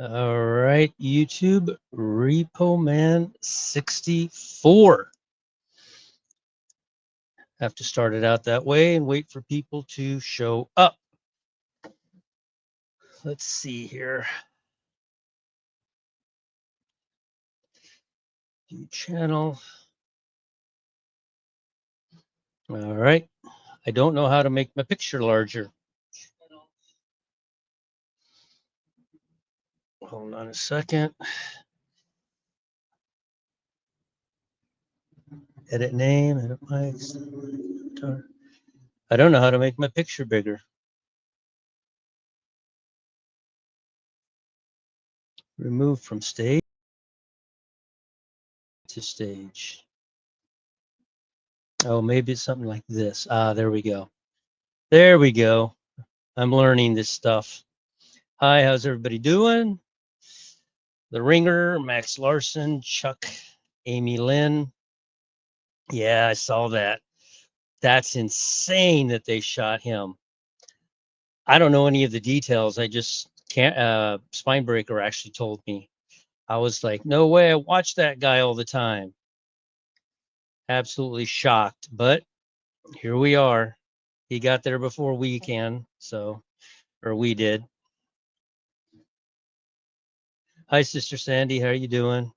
All right, YouTube, Repo Man 64. Have to start it out that way and wait for people to show up. Let's see here. View channel. All right. I don't know how to make my picture larger. Hold on a second. Edit name, edit mic. I don't know how to make my picture bigger. Remove from stage to stage. Oh, maybe it's something like this. Ah, there we go. There we go. I'm learning this stuff. Hi, how's everybody doing? The Ringer, Max Larson, Chuck, Amy Lynn. Yeah, I saw that. That's insane that they shot him. I don't know any of the details. I just can't. Spinebreaker actually told me. I was like, no way. I watch that guy all the time. Absolutely shocked. But here we are. He got there before we can. So, or we did. Hi, Sister Sandy. How are you doing?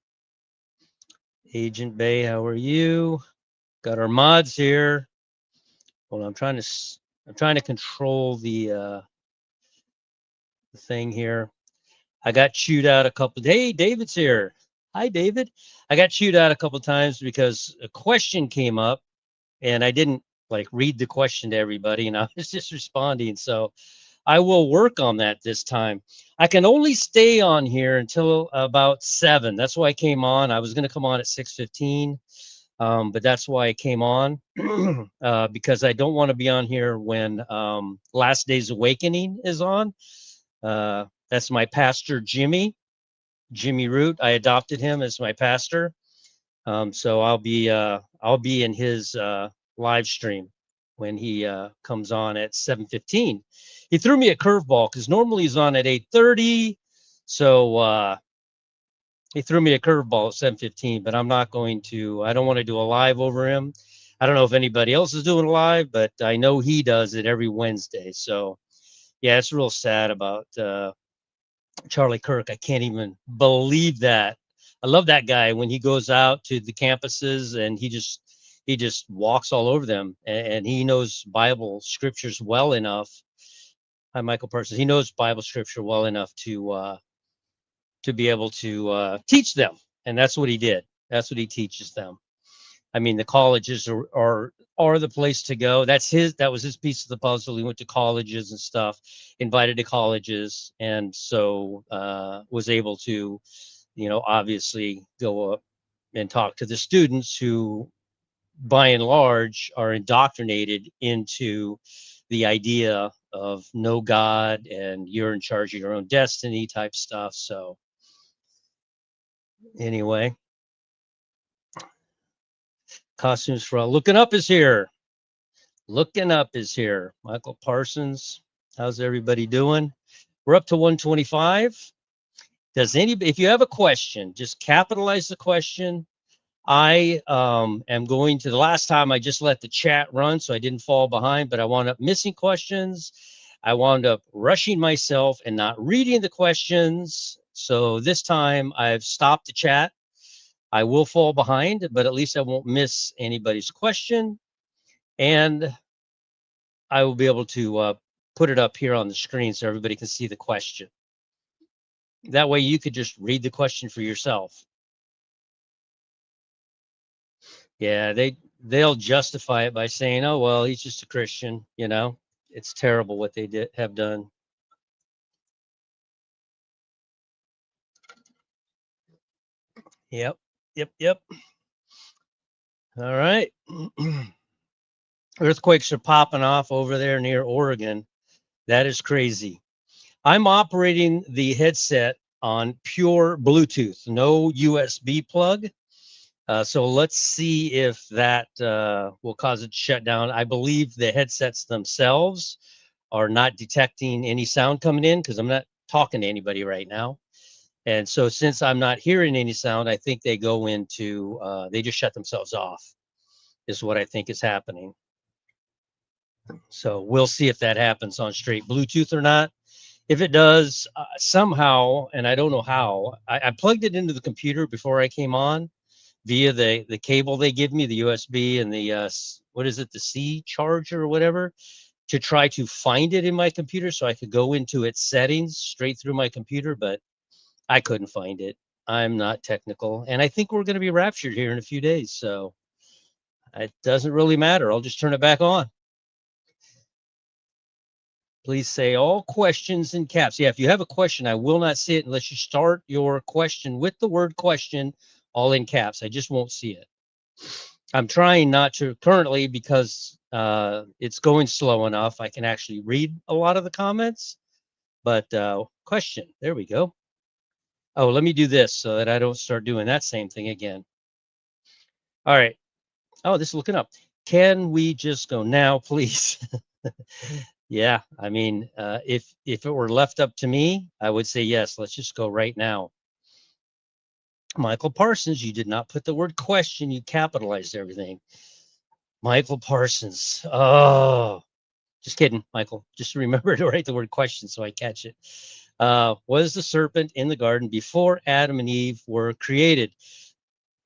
Agent Bay, how are you? Got our mods here. Well, I'm trying to control the thing here. I got chewed out a couple. Hey, David's here. Hi, David. I got chewed out a couple times because a question came up, and I didn't like read the question to everybody, and I was just responding. So I will work on that this time. I can only stay on here until about 7. That's why I came on. I was going to come on at 6:15. But that's why I came on because I don't want to be on here when Last Day's Awakening is on. That's my pastor, Jimmy Root. I adopted him as my pastor, so I'll be in his live stream when he comes on at 7:15. He threw me a curveball because normally he's on at 8:30, so he threw me a curveball at 7:15, but I'm not going to. I don't want to do a live over him. I don't know if anybody else is doing a live, but I know he does it every Wednesday. So, yeah, it's real sad about Charlie Kirk. I can't even believe that. I love that guy when he goes out to the campuses and he just walks all over them, and he knows Bible scriptures well enough. Hi, Michael Parsons. He knows Bible scripture well enough to be able to teach them. And that's what he did. That's what he teaches them. I mean, the colleges are the place to go. That was his piece of the puzzle. He went to colleges and stuff, invited to colleges, and so was able to, obviously go up and talk to the students who, by and large, are indoctrinated into the idea of no God and you're in charge of your own destiny type stuff. So anyway, costumes for all. Looking Up is here. Looking Up is here. Michael Parsons. How's everybody doing? We're up to 125. If you have a question, just capitalize the question. I am going to, the last time I just let the chat run so I didn't fall behind, but I wound up missing questions. I wound up rushing myself and not reading the questions. So this time I've stopped the chat. I will fall behind, but at least I won't miss anybody's question. And I will be able to put it up here on the screen so everybody can see the question. That way you could just read the question for yourself. Yeah, they'll justify it by saying, oh, well, he's just a Christian, It's terrible what they have done. Yep. All right. Earthquakes are popping off over there near Oregon. That is crazy. I'm operating the headset on pure Bluetooth, no USB plug. So let's see if that will cause it to shut down. I believe the headsets themselves are not detecting any sound coming in because I'm not talking to anybody right now. And so since I'm not hearing any sound, I think they go into, they just shut themselves off, is what I think is happening. So we'll see if that happens on straight Bluetooth or not. If it does, somehow, and I don't know how, I plugged it into the computer before I came on via the cable they give me, the USB and the, what is it, the C charger or whatever, to try to find it in my computer so I could go into its settings straight through my computer, but I couldn't find it. I'm not technical, and I think we're going to be raptured here in a few days, so it doesn't really matter. I'll just turn it back on. Please say all questions in caps. Yeah, if you have a question, I will not see it unless you start your question with the word question all in caps. I just won't see it. I'm trying not to currently because it's going slow enough. I can actually read a lot of the comments, but question, there we go. Oh, let me do this so that I don't start doing that same thing again. All right. Oh, this is looking up. Can we just go now, please? Yeah, I mean, if it were left up to me, I would say yes. Let's just go right now. Michael Parsons, you did not put the word question. You capitalized everything. Michael Parsons. Oh, just kidding, Michael. Just remember to write the word question so I catch it. Was the serpent in the garden before Adam and Eve were created?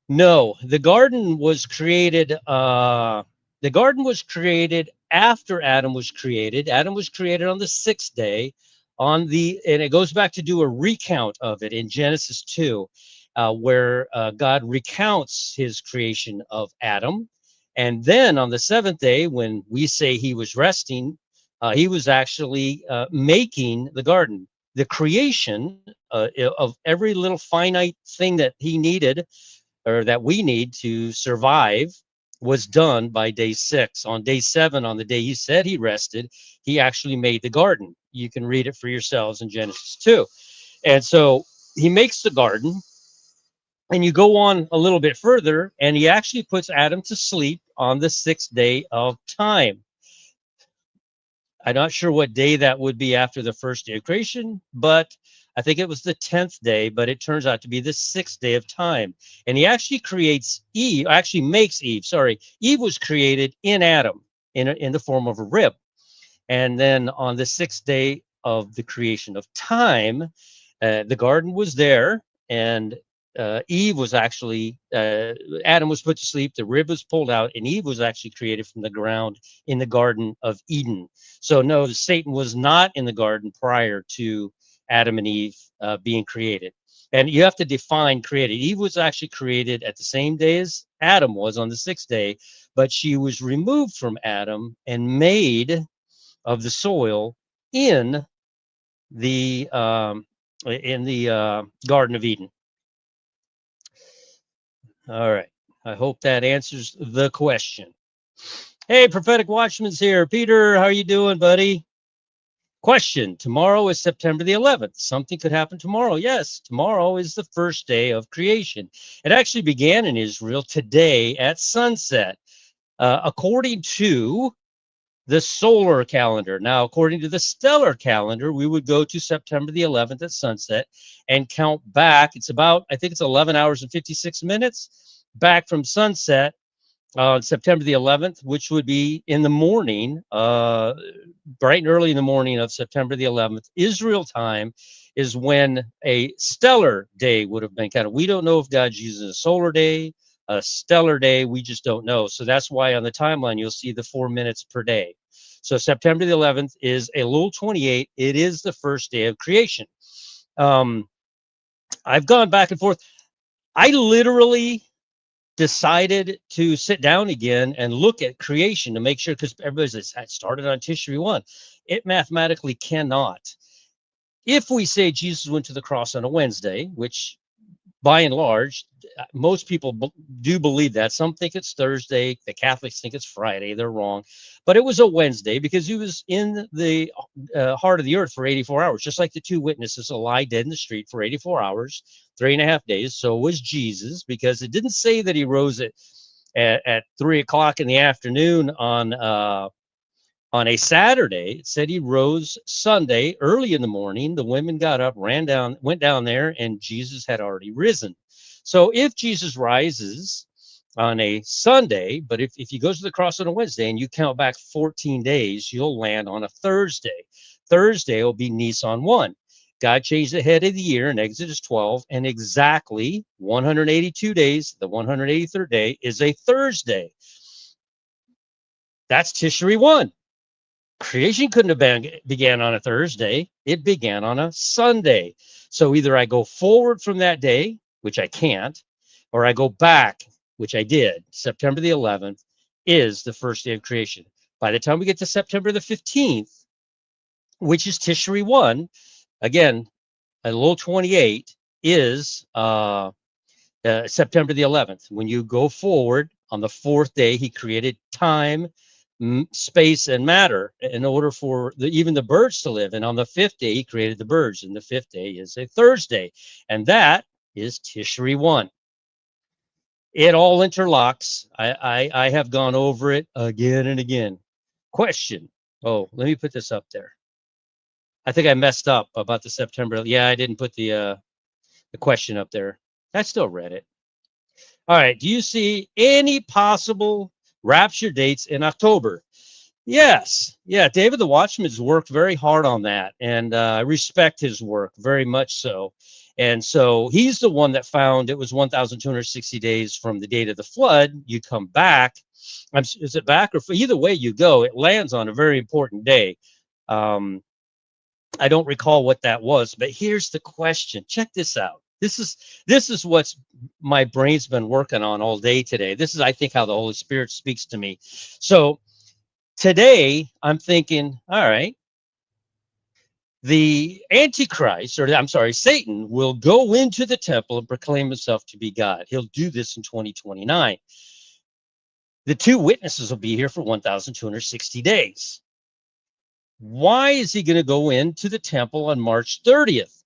No, the garden was created. The garden was created after Adam was created. Adam was created on the sixth day, and it goes back to do a recount of it in Genesis 2, where God recounts his creation of Adam, and then on the seventh day, when we say he was resting, he was actually making the garden. The creation of every little finite thing that he needed or that we need to survive was done by day 6. On day 7, on the day he said he rested, he actually made the garden. You can read it for yourselves in Genesis 2. And so he makes the garden, and you go on a little bit further, and he actually puts Adam to sleep on the 6th day of time. I'm not sure what day that would be after the first day of creation, but I think it was the 10th day, but it turns out to be the 6th day of time. And he actually creates Eve, actually makes Eve, sorry. Eve was created in Adam in the form of a rib. And then on the 6th day of the creation of time, the garden was there, and Eve was actually, Adam was put to sleep, the rib was pulled out, and Eve was actually created from the ground in the Garden of Eden. So no, Satan was not in the garden prior to Adam and Eve being created. And you have to define created. Eve was actually created at the same day as Adam was on the 6th day, but she was removed from Adam and made of the soil in the Garden of Eden. All right. I hope that answers the question. Hey, Prophetic Watchman's here. Peter, how are you doing, buddy? Question. Tomorrow is September the 11th. Something could happen tomorrow. Yes, tomorrow is the first day of creation. It actually began in Israel today at sunset. According to the solar calendar. Now, according to the stellar calendar, we would go to September the 11th at sunset and count back. It's about, I think it's 11 hours and 56 minutes back from sunset on September the 11th, which would be in the morning, bright and early in the morning of September the 11th. Israel time is when a stellar day would have been counted. We don't know if God's using a solar day, a stellar day, we just don't know. So that's why on the timeline you'll see the 4 minutes per day. So September the 11th is Elul 28. It is the first day of creation. I've gone back and forth. I literally decided to sit down again and look at creation to make sure, because everybody says it started on Tishri 1. It mathematically cannot. If we say Jesus went to the cross on a Wednesday, which by and large, most people do believe that. Some think it's Thursday. The Catholics think it's Friday. They're wrong. But it was a Wednesday because he was in the heart of the earth for 84 hours, just like the two witnesses that lie dead in the street for 84 hours, 3.5 days. So was Jesus, because it didn't say that he rose at 3 o'clock in the afternoon on On a Saturday, it said he rose Sunday early in the morning. The women got up, went down there, and Jesus had already risen. So if Jesus rises on a Sunday, but if he goes to the cross on a Wednesday and you count back 14 days, you'll land on a Thursday. Thursday will be Nisan 1. God changed the head of the year in Exodus 12, and exactly 182 days, the 183rd day, is a Thursday. That's Tishri 1. Creation couldn't have began on a Thursday. It began on a Sunday. So either I go forward from that day, which I can't, or I go back, which I did. September the 11th is the first day of creation. By the time we get to September the 15th, which is Tishri 1, again, a little 28 is September the 11th. When you go forward on the fourth day, he created time, space, and matter in order for even the birds to live. And on the fifth day, he created the birds. And the fifth day is a Thursday. And that is Tishri 1. It all interlocks. I have gone over it again and again. Question. Oh, let me put this up there. I think I messed up about the September. Yeah, I didn't put the question up there. I still read it. All right. Do you see any possible rapture dates in October? Yes. Yeah. David the Watchman has worked very hard on that. And I respect his work very much so. And so he's the one that found it was 1,260 days from the date of the flood. You come back. Is it back or either way you go? It lands on a very important day. I don't recall what that was, but here's the question. Check this out. This is what's my brain's been working on all day today. This is, I think, how the Holy Spirit speaks to me. So today I'm thinking, all right, the Antichrist, or I'm sorry, Satan will go into the temple and proclaim himself to be God. He'll do this in 2029. The two witnesses will be here for 1,260 days. Why is he going to go into the temple on March 30th?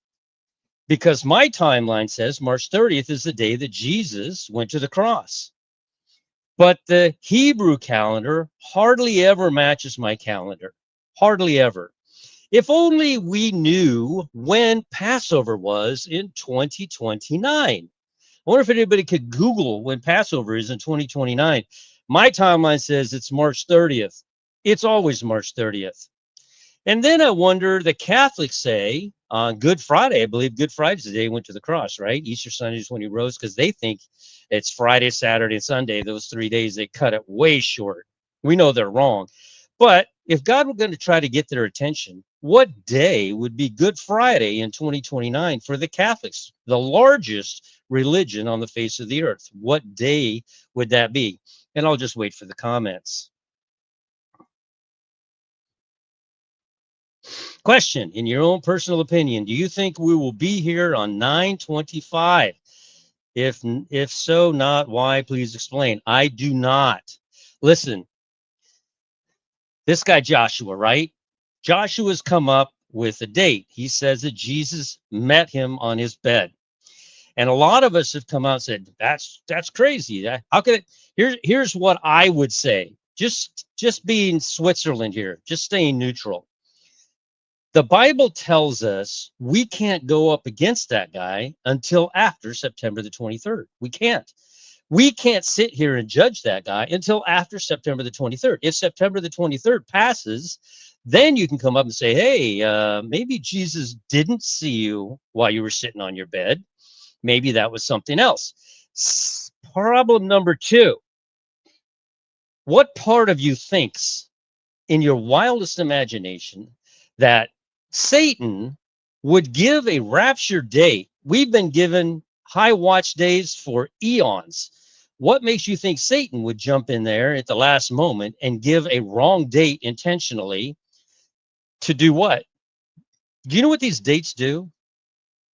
Because my timeline says March 30th is the day that Jesus went to the cross. But the Hebrew calendar hardly ever matches my calendar. Hardly ever. If only we knew when Passover was in 2029. I wonder if anybody could Google when Passover is in 2029. My timeline says it's March 30th. It's always March 30th. And then I wonder, the Catholics say on Good Friday, I believe Good Friday's the day he went to the cross, right? Easter Sunday is when he rose, because they think it's Friday, Saturday, and Sunday. Those 3 days, they cut it way short. We know they're wrong. But if God were going to try to get their attention, what day would be Good Friday in 2029 for the Catholics, the largest religion on the face of the earth? What day would that be? And I'll just wait for the comments. Question, in your own personal opinion, do you think we will be here on 9/25? If so, not why, please explain. I do not. Listen, this guy Joshua, right? Joshua's come up with a date. He says that Jesus met him on his bed. And a lot of us have come out and said, that's crazy. How could it? Here's what I would say. Just being Switzerland here, just staying neutral. The Bible tells us we can't go up against that guy until after September the 23rd. We can't. We can't sit here and judge that guy until after September the 23rd. If September the 23rd passes, then you can come up and say, hey, maybe Jesus didn't see you while you were sitting on your bed. Maybe that was something else. Problem number two. What part of you thinks in your wildest imagination that Satan would give a rapture date? We've been given high watch days for eons. What makes you think Satan would jump in there at the last moment and give a wrong date intentionally to do what? Do you know what these dates do?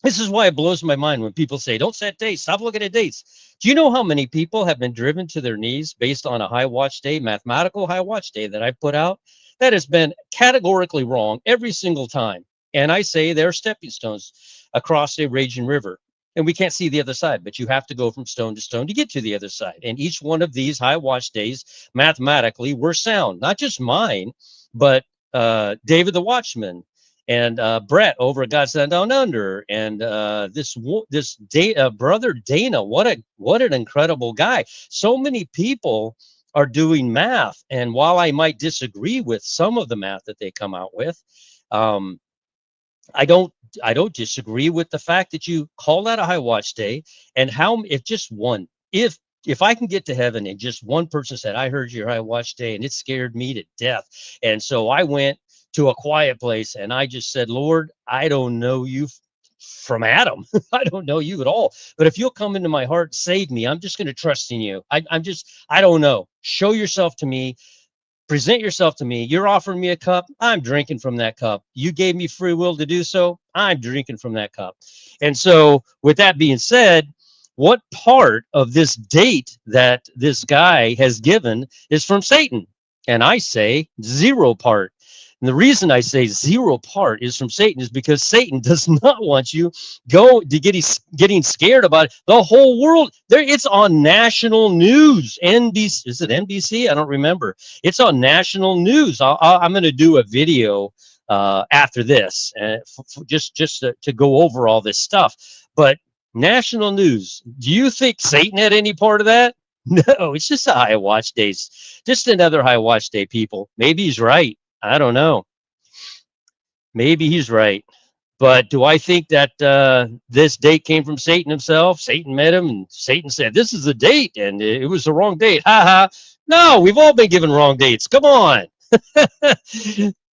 This is why it blows my mind when people say, don't set dates, stop looking at dates. Do you know how many people have been driven to their knees based on a high watch day, mathematical high watch day that I put out? That has been categorically wrong every single time. And I say they're stepping stones across a raging river. And we can't see the other side, but you have to go from stone to stone to get to the other side. And each one of these high watch days, mathematically, were sound. Not just mine, but David the Watchman, and Brett over at God Sent Down Under, and brother Dana. What an incredible guy! So many people are doing math, and while I might disagree with some of the math that they come out with, um, I don't I don't disagree with the fact that you call that a high watch day, and how if just one if I can get to heaven and just one person said, I heard your high watch day and it scared me to death, and so I went to a quiet place and I just said, Lord, I don't know you from Adam. I don't know you at all, but if you'll come into my heart, save me, I'm just going to trust in you. I don't know, show yourself to me, present yourself to me. You're offering me a cup, I'm drinking from that cup. You gave me free will to do so, I'm drinking from that cup. And so with that being said, what part of this date that this guy has given is from Satan? And I say zero part. And the reason I say zero part is from Satan is because Satan does not want you getting scared about it. The whole world. There, it's on national news. NBC, is it NBC? I don't remember. It's on national news. I'm going to do a video after this, just to go over all this stuff. But national news. Do you think Satan had any part of that? No, it's just a high watch days. Just another high watch day, people. Maybe he's right. I don't know. Maybe he's right. But do I think that this date came from Satan himself? Satan met him and Satan said, this is the date, and it was the wrong date. Ha ha. No, we've all been given wrong dates. Come on.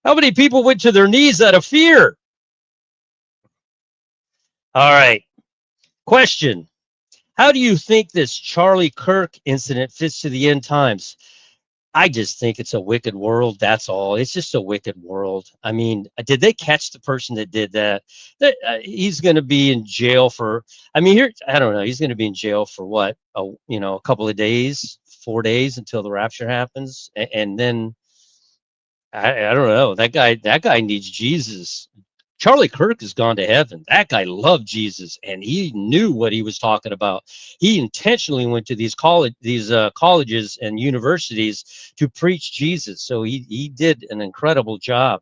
How many people went to their knees out of fear? All right. Question. How do you think this Charlie Kirk incident fits to the end times? I just think it's a wicked world. That's all. It's just a wicked world. I mean, did they catch the person that did that? He's going to be in jail for, I mean, here, I don't know. He's going to be in jail for what? A couple of days, 4 days until the rapture happens. And then I don't know. That guy needs Jesus. Charlie Kirk has gone to heaven. That guy loved Jesus, and he knew what he was talking about. He intentionally went to these colleges and universities to preach Jesus. So he did an incredible job.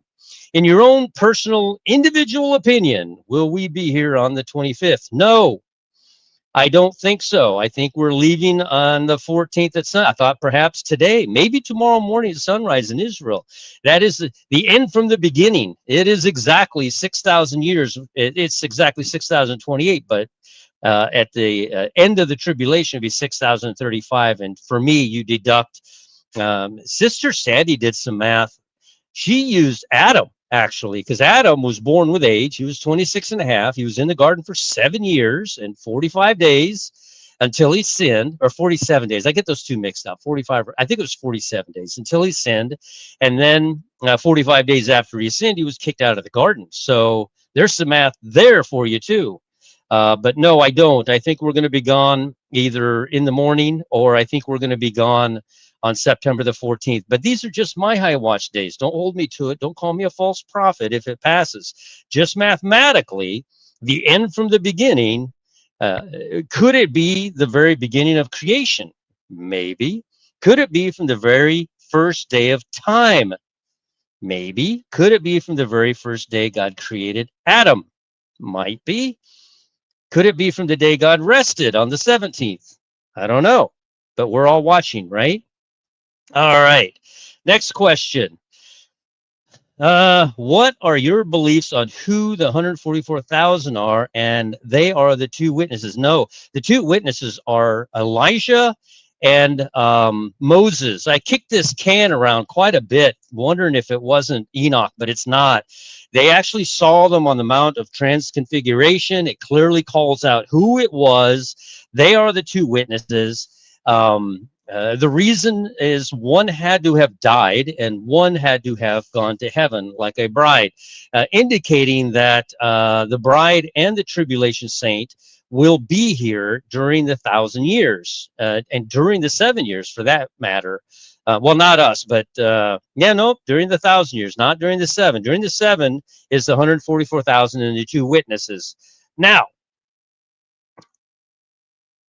In your own personal, individual opinion, will we be here on the 25th? No, I don't think so. I think we're leaving on the 14th at sun. I thought perhaps today, maybe tomorrow morning at sunrise in Israel. That is the end from the beginning. It is exactly 6,000 years. It's exactly 6,028, but at the end of the tribulation, it'd be 6,035. And for me, you deduct, Sister Sandy did some math. She used Adam, actually, because Adam was born with age. He was 26 and a half. He was in the garden for 7 years and 45 days until he sinned, or 47 days. I get those two mixed up. 45, I think it was 47 days until he sinned. And then 45 days after he sinned, he was kicked out of the garden. So there's some math there for you too. But no, I don't. I think we're going to be gone either in the morning, or I think we're going to be gone on September the 14th. But these are just my high watch days. Don't hold me to it. Don't call me a false prophet if it passes. Just mathematically, the end from the beginning, could it be the very beginning of creation? Maybe. Could it be from the very first day of time? Maybe. Could it be from the very first day God created Adam? Might be. Could it be from the day God rested on the 17th? I don't know. But we're all watching, right? All right. Next question. What are your beliefs on who the 144,000 are? And they are the two witnesses. No, the two witnesses are Elijah and Moses. I kicked this can around quite a bit, wondering if it wasn't Enoch, but it's not. They actually saw them on the Mount of Transfiguration. It clearly calls out who it was. They are the two witnesses. The reason is one had to have died and one had to have gone to heaven like a bride, indicating that the bride and the tribulation saint will be here during the 1,000 years and during the 7 years for that matter. Well, not us, but during the 1,000 years, not during the 7. During the 7 is the 144,000 and the two witnesses. Now,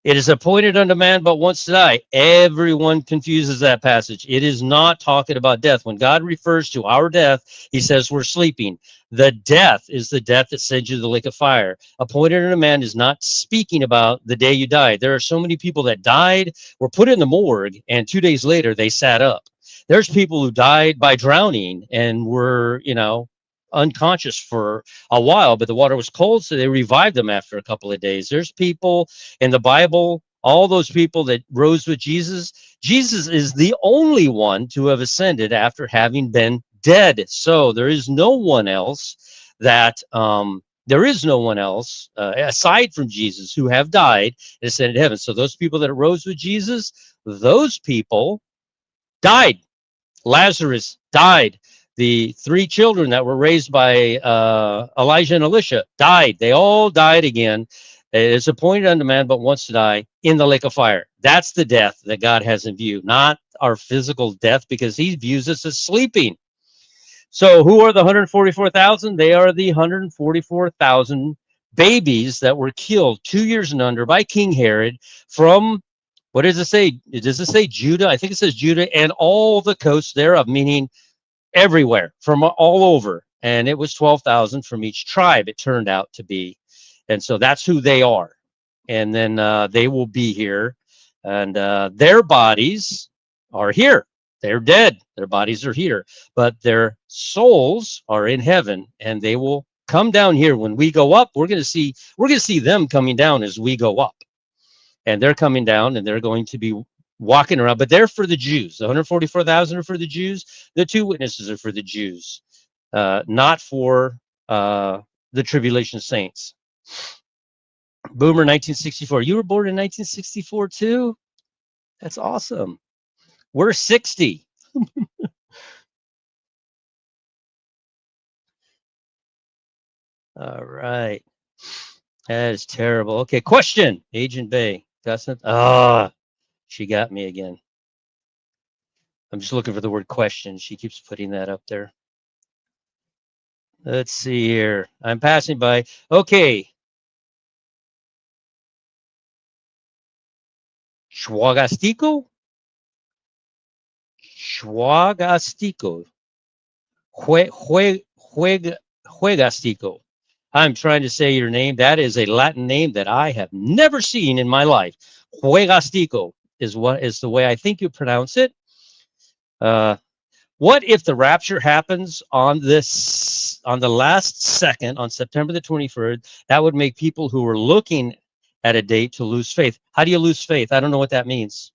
It is appointed unto man but once to die. Everyone confuses that passage. It is not talking about death. When God refers to our death, he says we're sleeping. The death is the death that sends you to the lake of fire. Appointed unto man is not speaking about the day you died. There are so many people that died, were put in the morgue, and 2 days later they sat up. There's people who died by drowning and were, unconscious for a while, but the water was cold, so they revived them after a couple of days. There's people in the Bible, all those people that rose with Jesus, Jesus is the only one to have ascended after having been dead. So there is no one else aside from Jesus who have died and ascended to heaven. So those people that rose with Jesus, those people died. Lazarus died. The 3 children that were raised by Elijah and Elisha died. They all died again. It is appointed unto man but once to die in the lake of fire. That's the death that God has in view, not our physical death, because he views us as sleeping. So who are the 144,000? They are the 144,000 babies that were killed 2 years and under by King Herod from, what does it say? Does it say Judah? I think it says Judah and all the coasts thereof, meaning everywhere, from all over. And it was 12,000 from each tribe, it turned out to be. And so that's who they are. And then they will be here, and their bodies are here. They're dead. Their bodies are here, but their souls are in heaven, and they will come down here when we go up. We're going to see them coming down as we go up, and they're coming down, and they're going to be walking around. But they're for the Jews. The 144,000 are for the Jews. The 2 witnesses are for the Jews, not for the tribulation saints. Boomer 1964. You were born in 1964 too? That's awesome. We're 60. All right. That is terrible. Okay, question. Agent Bay. She got me again. I'm just looking for the word question. She keeps putting that up there. Let's see here. I'm passing by. Okay. Schwagastico? Schwagastico. Juegastico. I'm trying to say your name. That is a Latin name that I have never seen in my life. Juegastico is the way I think you pronounce it. What if the rapture happens on the last second, on September the 23rd? That would make people who are looking at a date to lose faith. How do you lose faith? I don't know what that means.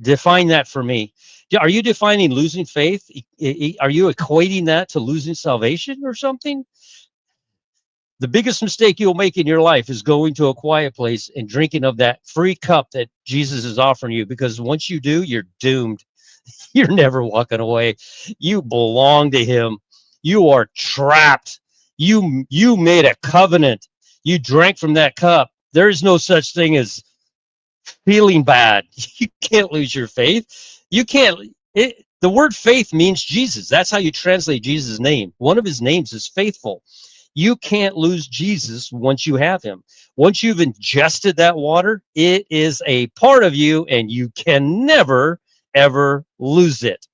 Define that for me. Are you defining losing faith? Are you equating that to losing salvation or something? The biggest mistake you'll make in your life is going to a quiet place and drinking of that free cup that Jesus is offering you, because once you do, you're doomed. You're never walking away. You belong to him. You are trapped. You made a covenant. You drank from that cup. There is no such thing as feeling bad. You can't lose your faith. You can't. The word faith means Jesus. That's how you translate Jesus' name. One of his names is faithful. You can't lose Jesus once you have him. Once you've ingested that water, it is a part of you, and you can never, ever lose it.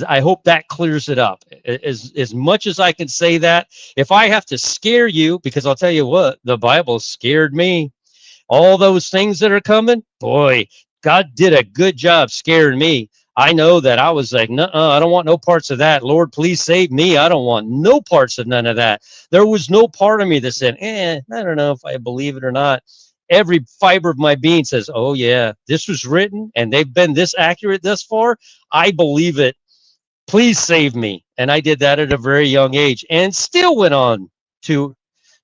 I hope that clears it up. As much as I can say that, if I have to scare you, because I'll tell you what, the Bible scared me. All those things that are coming, boy, God did a good job scaring me. I know that I was like, no, I don't want no parts of that. Lord, please save me. I don't want no parts of none of that. There was no part of me that said, I don't know if I believe it or not. Every fiber of my being says, oh, yeah, this was written and they've been this accurate thus far. I believe it. Please save me. And I did that at a very young age and still went on to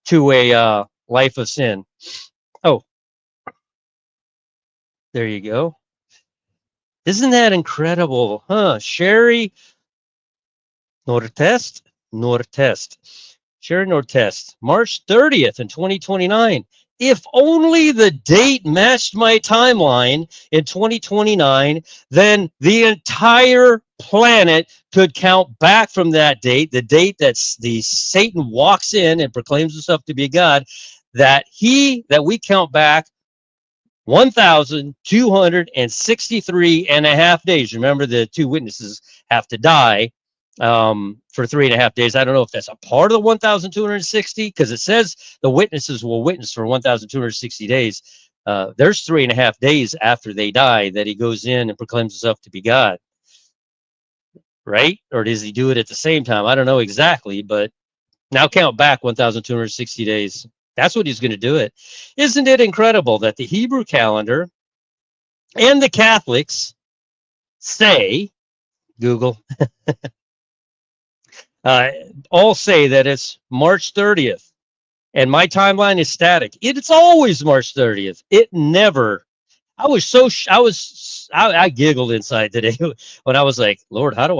a life of sin. Oh, there you go. Isn't that incredible? Huh? Sherry Nortest. Sherry Nortest. March 30th in 2029. If only the date matched my timeline in 2029, then the entire planet could count back from that date, the date that Satan walks in and proclaims himself to be God, that we count back 1,263 and a half days. Remember, the two witnesses have to die for 3.5 days. I don't know if that's a part of the 1,260, because it says the witnesses will witness for 1,260 days. There's 3.5 days after they die that he goes in and proclaims himself to be God, right? Or does he do it at the same time? I don't know exactly, but now count back 1,260 days. That's what he's going to do it. Isn't it incredible that the Hebrew calendar and the Catholics say, Google, all say that it's March 30th, and my timeline is static. It's always March 30th. It never. I was so I giggled inside today when I was like, Lord, how do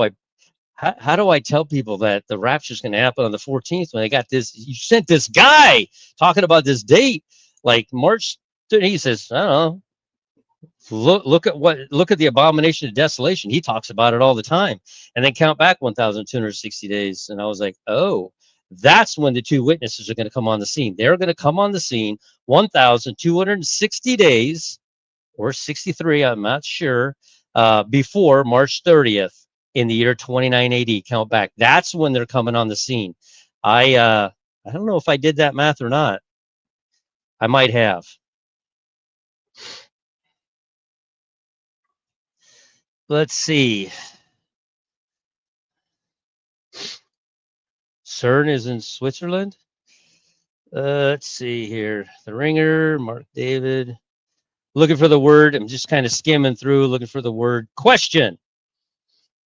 I tell people that the rapture is going to happen on the 14th when they got this? You sent this guy talking about this date, like March 30th. He says, I don't know. Look at the abomination of desolation. He talks about it all the time, and then count back 1,260 days. And I was like, oh, that's when the two witnesses are going to come on the scene. They're going to come on the scene 1,260 days or 63, I'm not sure, before March 30th in the year 29 AD. Count back. That's when they're coming on the scene. I don't know if I did that math or not. I might have. Let's see. CERN is in Switzerland. Let's see here. The Ringer, Mark David. Looking for the word. I'm just kind of skimming through, looking for the word. Question.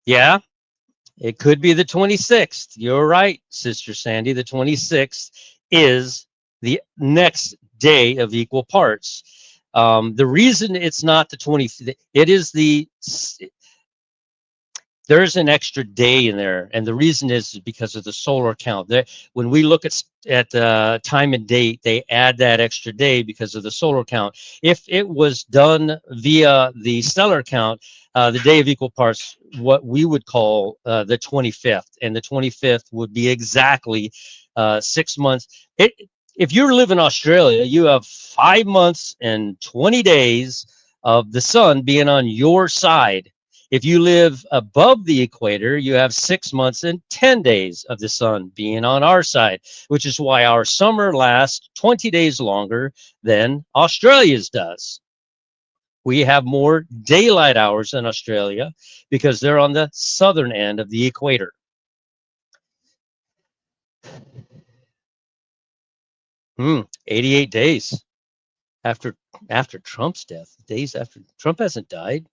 Yeah, it could be the 26th. You're right, Sister Sandy. The 26th is the next day of equal parts. The reason it's not the 20th, it is there's an extra day in there, and the reason is because of the solar count. When we look at time and date, they add that extra day because of the solar count. If it was done via the stellar count, the day of equal parts, what we would call the 25th, and the 25th would be exactly 6 months. If you live in Australia, you have 5 months and 20 days of the sun being on your side. If you live above the equator, you have 6 months and 10 days of the sun being on our side, which is why our summer lasts 20 days longer than Australia's does. We have more daylight hours in Australia because they're on the southern end of the equator. Hmm, 88 days after Trump's death. Days after Trump hasn't died.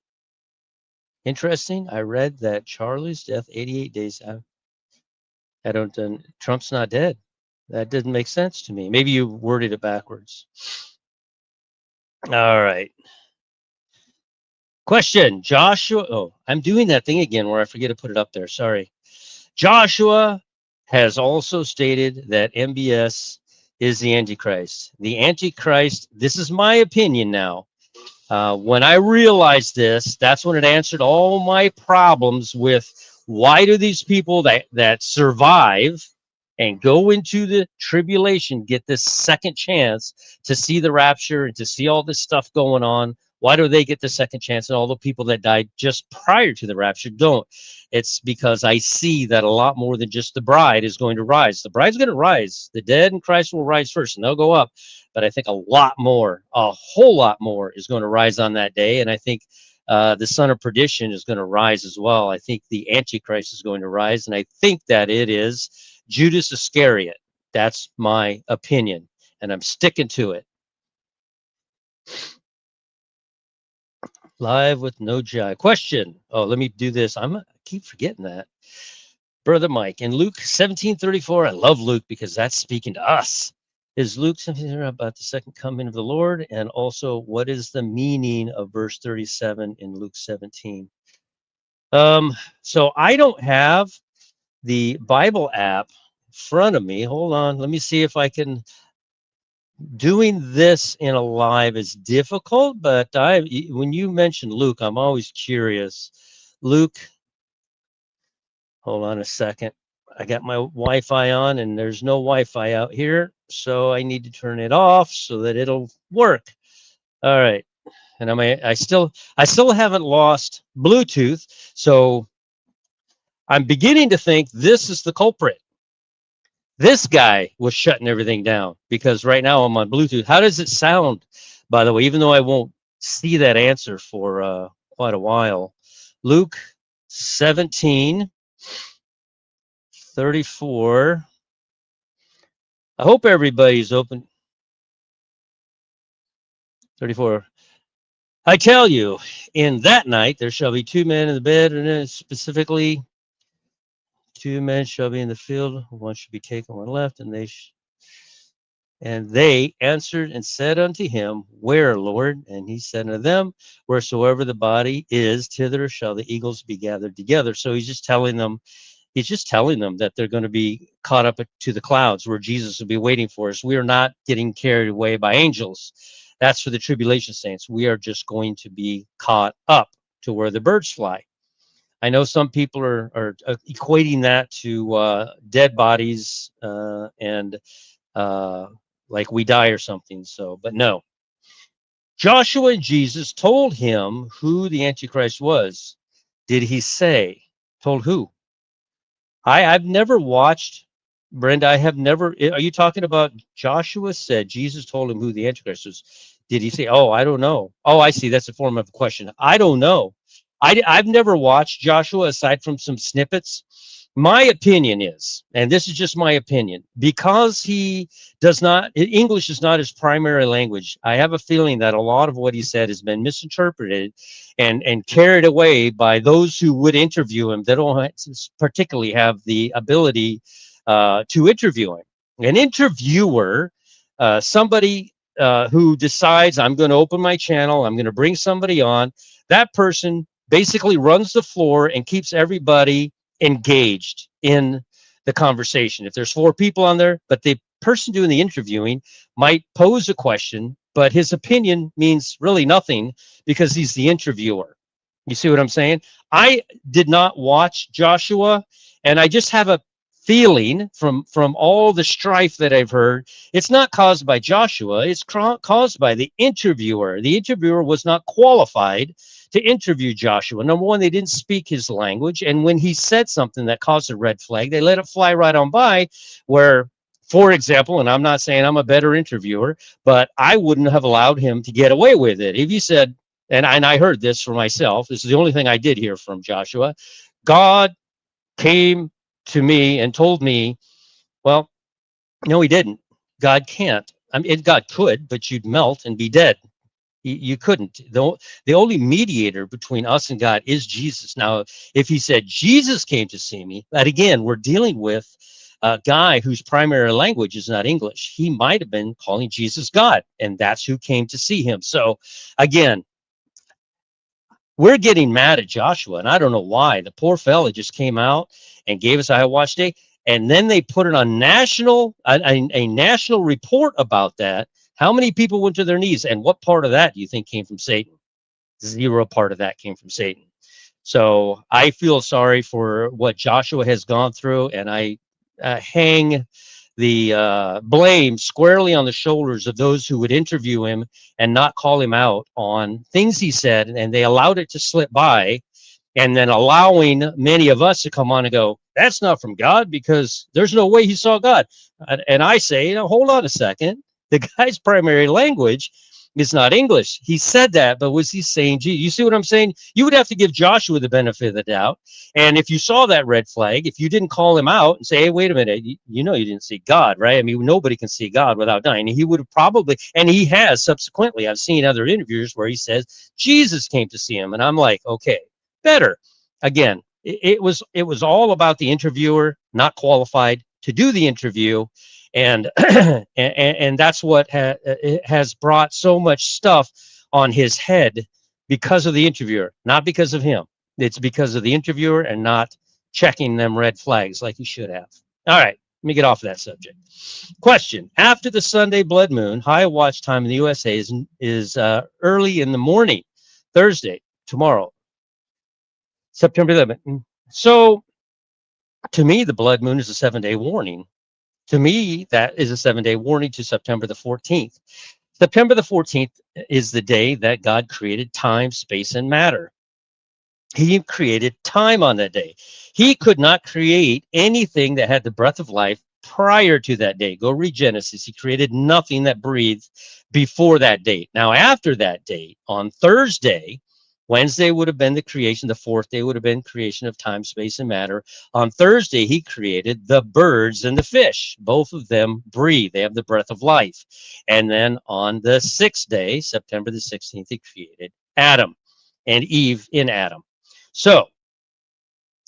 Interesting. I read that Charlie's death 88 days after. I don't. Trump's not dead. That didn't make sense to me. Maybe you worded it backwards. All right. Question. Joshua. Oh, I'm doing that thing again where I forget to put it up there. Sorry. Joshua has also stated that MBS is the Antichrist. The Antichrist. This is my opinion now. When I realized this, that's when it answered all my problems with why do these people that survive and go into the tribulation get this second chance to see the rapture and to see all this stuff going on? Why do they get the second chance and all the people that died just prior to the rapture don't? It's because I see that a lot more than just the bride is going to rise. The bride's going to rise. The dead in Christ will rise first and they'll go up. But I think a lot more, a whole lot more is going to rise on that day. And I think the son of perdition is going to rise as well. I think the Antichrist is going to rise. And I think that it is Judas Iscariot. That's my opinion. And I'm sticking to it. Live with no jive. Question. Oh, let me do this. I keep forgetting that. Brother Mike, in Luke 17:34, I love Luke because that's speaking to us. Is Luke something about the second coming of the Lord? And also, what is the meaning of verse 37 in Luke 17? So I don't have the Bible app in front of me. Hold on. Let me see if I can. Doing this in a live is difficult, but when you mention Luke, I'm always curious. Luke, hold on a second. I got my Wi-Fi on and there's no Wi-Fi out here, so I need to turn it off so that it'll work. All right. and I still haven't lost Bluetooth, so I'm beginning to think this is the culprit. This guy was shutting everything down, because right now I'm on Bluetooth. How does it sound, by the way, even though I won't see that answer for quite a while? Luke 17:34. I hope everybody's open. 34. I tell you, in that night there shall be two men in the bed, and then specifically, two men shall be in the field, one shall be taken, one left, and they answered and said unto him, Where, Lord? And he said unto them, Wheresoever the body is, thither shall the eagles be gathered together. So he's just telling them that they're going to be caught up to the clouds, where Jesus will be waiting for us. We are not getting carried away by angels. That's for the tribulation saints. We are just going to be caught up to where the birds fly. I know some people are equating that to dead bodies and like we die or something. So, but no. Joshua and Jesus told him who the Antichrist was. Did he say? Told who? I've never watched, Brenda. I have never. Are you talking about Joshua said Jesus told him who the Antichrist was? Did he say, oh, I don't know? Oh, I see. That's a form of a question. I don't know. I've never watched Joshua aside from some snippets. My opinion is, and this is just my opinion, because he does not, English is not his primary language. I have a feeling that a lot of what he said has been misinterpreted and carried away by those who would interview him that don't particularly have the ability to interview him. An interviewer, somebody who decides, I'm going to open my channel, I'm going to bring somebody on, that person basically runs the floor and keeps everybody engaged in the conversation. If there's 4 people on there, but the person doing the interviewing might pose a question, but his opinion means really nothing because he's the interviewer. You see what I'm saying? I did not watch Joshua, and I just have a feeling from all the strife that I've heard, it's not caused by Joshua, it's caused by the interviewer. The interviewer was not qualified to interview Joshua. Number one, they didn't speak his language, and when he said something that caused a red flag, they let it fly right on by. Where, for example, and I'm not saying I'm a better interviewer, but I wouldn't have allowed him to get away with it. If he said, and I heard this for myself, this is the only thing I did hear from Joshua, God came to me and told me, well, no, he didn't. God can't. I mean, God could, but you'd melt and be dead. You couldn't. The only mediator between us and God is Jesus. Now, if he said Jesus came to see me, but again, we're dealing with a guy whose primary language is not English. He might have been calling Jesus God, and that's who came to see him. So again, we're getting mad at Joshua, and I don't know why. The poor fella just came out and gave us a watch day, and then they put it on a national report about that. How many people went to their knees, and what part of that do you think came from Satan? Zero part of that came from Satan. So I feel sorry for what Joshua has gone through, and I hang the blame squarely on the shoulders of those who would interview him and not call him out on things he said, and they allowed it to slip by, and then allowing many of us to come on and go, that's not from God because there's no way he saw God. And I say, hold on a second. The guy's primary language is not English. He said that, but was he saying, gee, you see what I'm saying? You would have to give Joshua the benefit of the doubt. And if you saw that red flag, if you didn't call him out and say, hey, wait a minute, you know you didn't see God, right? I mean, nobody can see God without dying. He would have probably, and he has subsequently, I've seen other interviews where he says, Jesus came to see him. And I'm like, okay, better. Again, it was all about the interviewer not qualified to do the interview. And and that's what has brought so much stuff on his head because of the interviewer, not because of him. It's because of the interviewer and not checking them red flags like he should have. All right, let me get off of that subject. Question: after the Sunday blood moon, high watch time in the USA is early in the morning, Thursday, tomorrow, September 11th. So to me, the blood moon is a 7-day warning. To me, that is a 7-day warning to September the 14th. September the 14th is the day that God created time, space, and matter. He created time on that day. He could not create anything that had the breath of life prior to that day. Go read Genesis. He created nothing that breathed before that date. Now, after that date, on Thursday, Wednesday would have been the creation. The fourth day would have been creation of time, space, and matter. On Thursday, he created the birds and the fish. Both of them breathe. They have the breath of life. And then on the sixth day, September the 16th, he created Adam and Eve in Adam. So,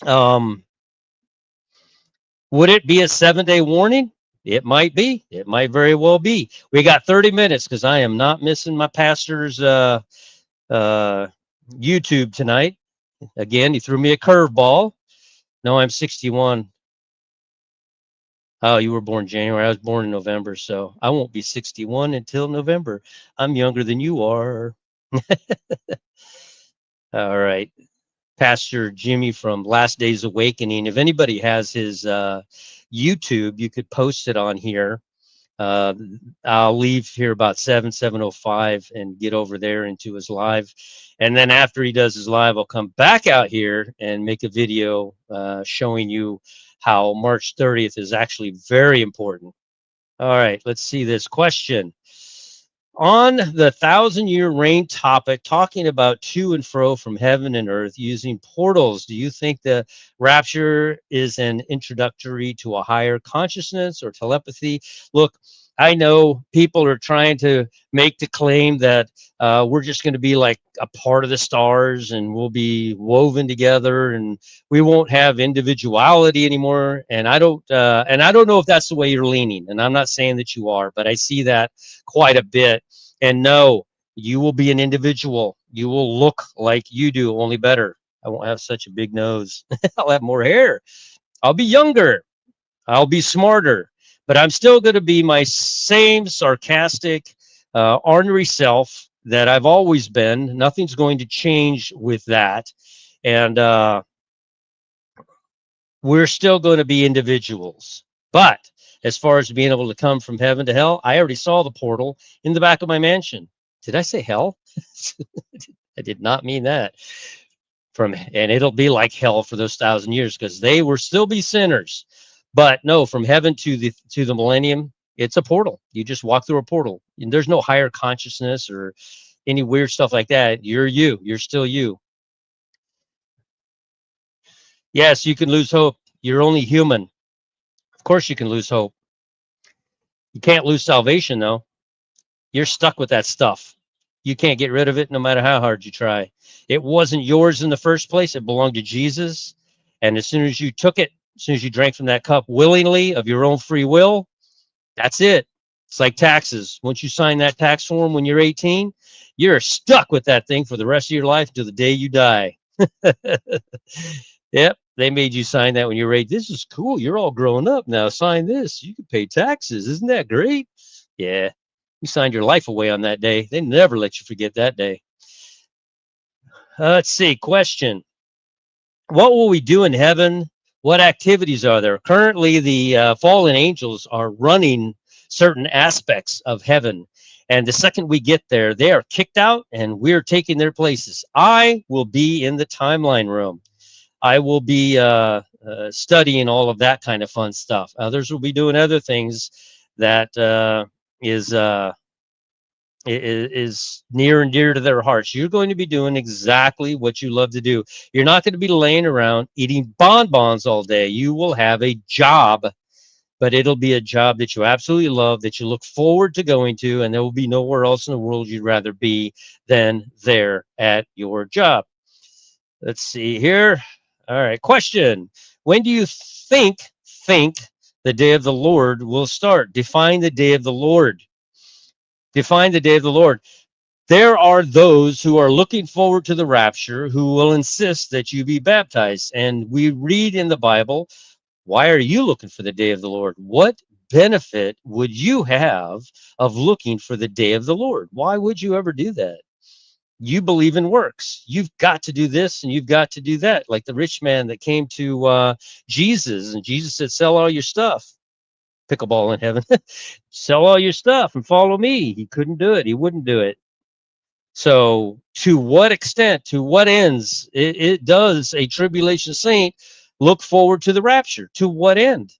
would it be a 7-day warning? It might be. It might very well be. We got 30 minutes because I am not missing my pastor's YouTube tonight. Again, he threw me a curveball. No, I'm 61. Oh, you were born January. I was born in November, so I won't be 61 until November. I'm younger than you are. All right. Pastor Jimmy from Last Days Awakening. If anybody has his YouTube, you could post it on here. I'll leave here about 7:05 and get over there into his live. And then after he does his live, I'll come back out here and make a video showing you how March 30th is actually very important. All right, let's see this question. On the 1,000-year reign topic, talking about to and fro from heaven and earth using portals, do you think the rapture is an introductory to a higher consciousness or telepathy? Look, I know people are trying to make the claim that we're just going to be like a part of the stars and we'll be woven together and we won't have individuality anymore. And I don't know if that's the way you're leaning. And I'm not saying that you are, but I see that quite a bit. And no, you will be an individual. You will look like you do, only better. I won't have such a big nose. I'll have more hair. I'll be younger. I'll be smarter. But I'm still going to be my same sarcastic, ornery self that I've always been. Nothing's going to change with that. And we're still going to be individuals. But as far as being able to come from heaven to hell, I already saw the portal in the back of my mansion. Did I say hell? I did not mean that. And it'll be like hell for those 1,000 years because they will still be sinners. But no, from heaven to the millennium, it's a portal. You just walk through a portal. And there's no higher consciousness or any weird stuff like that. You're you. You're still you. Yes, you can lose hope. You're only human. Of course you can lose hope. You can't lose salvation, though. You're stuck with that stuff. You can't get rid of it no matter how hard you try. It wasn't yours in the first place. It belonged to Jesus. And as soon as you took it, as soon as you drank from that cup willingly of your own free will, that's it. It's like taxes. Once you sign that tax form when you're 18, you're stuck with that thing for the rest of your life till the day you die. Yep, they made you sign that when you were 8. This is cool. You're all grown up now. Sign this. You can pay taxes. Isn't that great? Yeah. You signed your life away on that day. They never let you forget that day. Let's see. Question. What will we do in heaven? What activities are there? Currently, the fallen angels are running certain aspects of heaven. And the second we get there, they are kicked out and we're taking their places. I will be in the timeline room. I will be studying all of that kind of fun stuff. Others will be doing other things that is near and dear to their hearts. You're going to be doing exactly what you love to do. You're not going to be laying around eating bonbons all day. You will have a job, but it'll be a job that you absolutely love, that you look forward to going to, and there will be nowhere else in the world you'd rather be than there at your job. Let's see here. All right, question. When do you think the day of the Lord will start? Define the day of the Lord. Define the day of the Lord. There are those who are looking forward to the rapture who will insist that you be baptized. And we read in the Bible, why are you looking for the day of the Lord? What benefit would you have of looking for the day of the Lord? Why would you ever do that? You believe in works. You've got to do this and you've got to do that. Like the rich man that came to Jesus, and Jesus said, sell all your stuff. pickleball in heaven. Sell all your stuff and follow me. He couldn't do it. He wouldn't do it. So to what extent, to what ends it does a tribulation saint look forward to the rapture? To what end?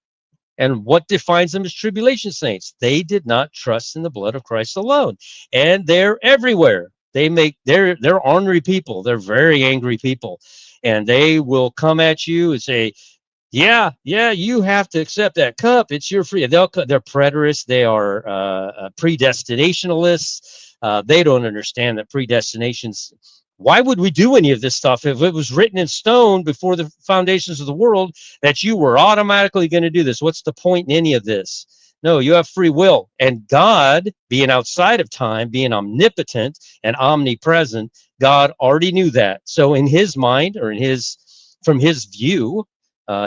And what defines them as tribulation saints? They did not trust in the blood of Christ alone. And they're everywhere. They're ornery people. They're very angry people. And they will come at you and say, yeah, you have to accept that cup. It's your free. They're preterists. They are predestinationalists. They don't understand that predestinations. Why would we do any of this stuff if it was written in stone before the foundations of the world that you were automatically going to do this? What's the point in any of this? No, you have free will. And God, being outside of time, being omnipotent and omnipresent, God already knew that. So in his mind, or from his view,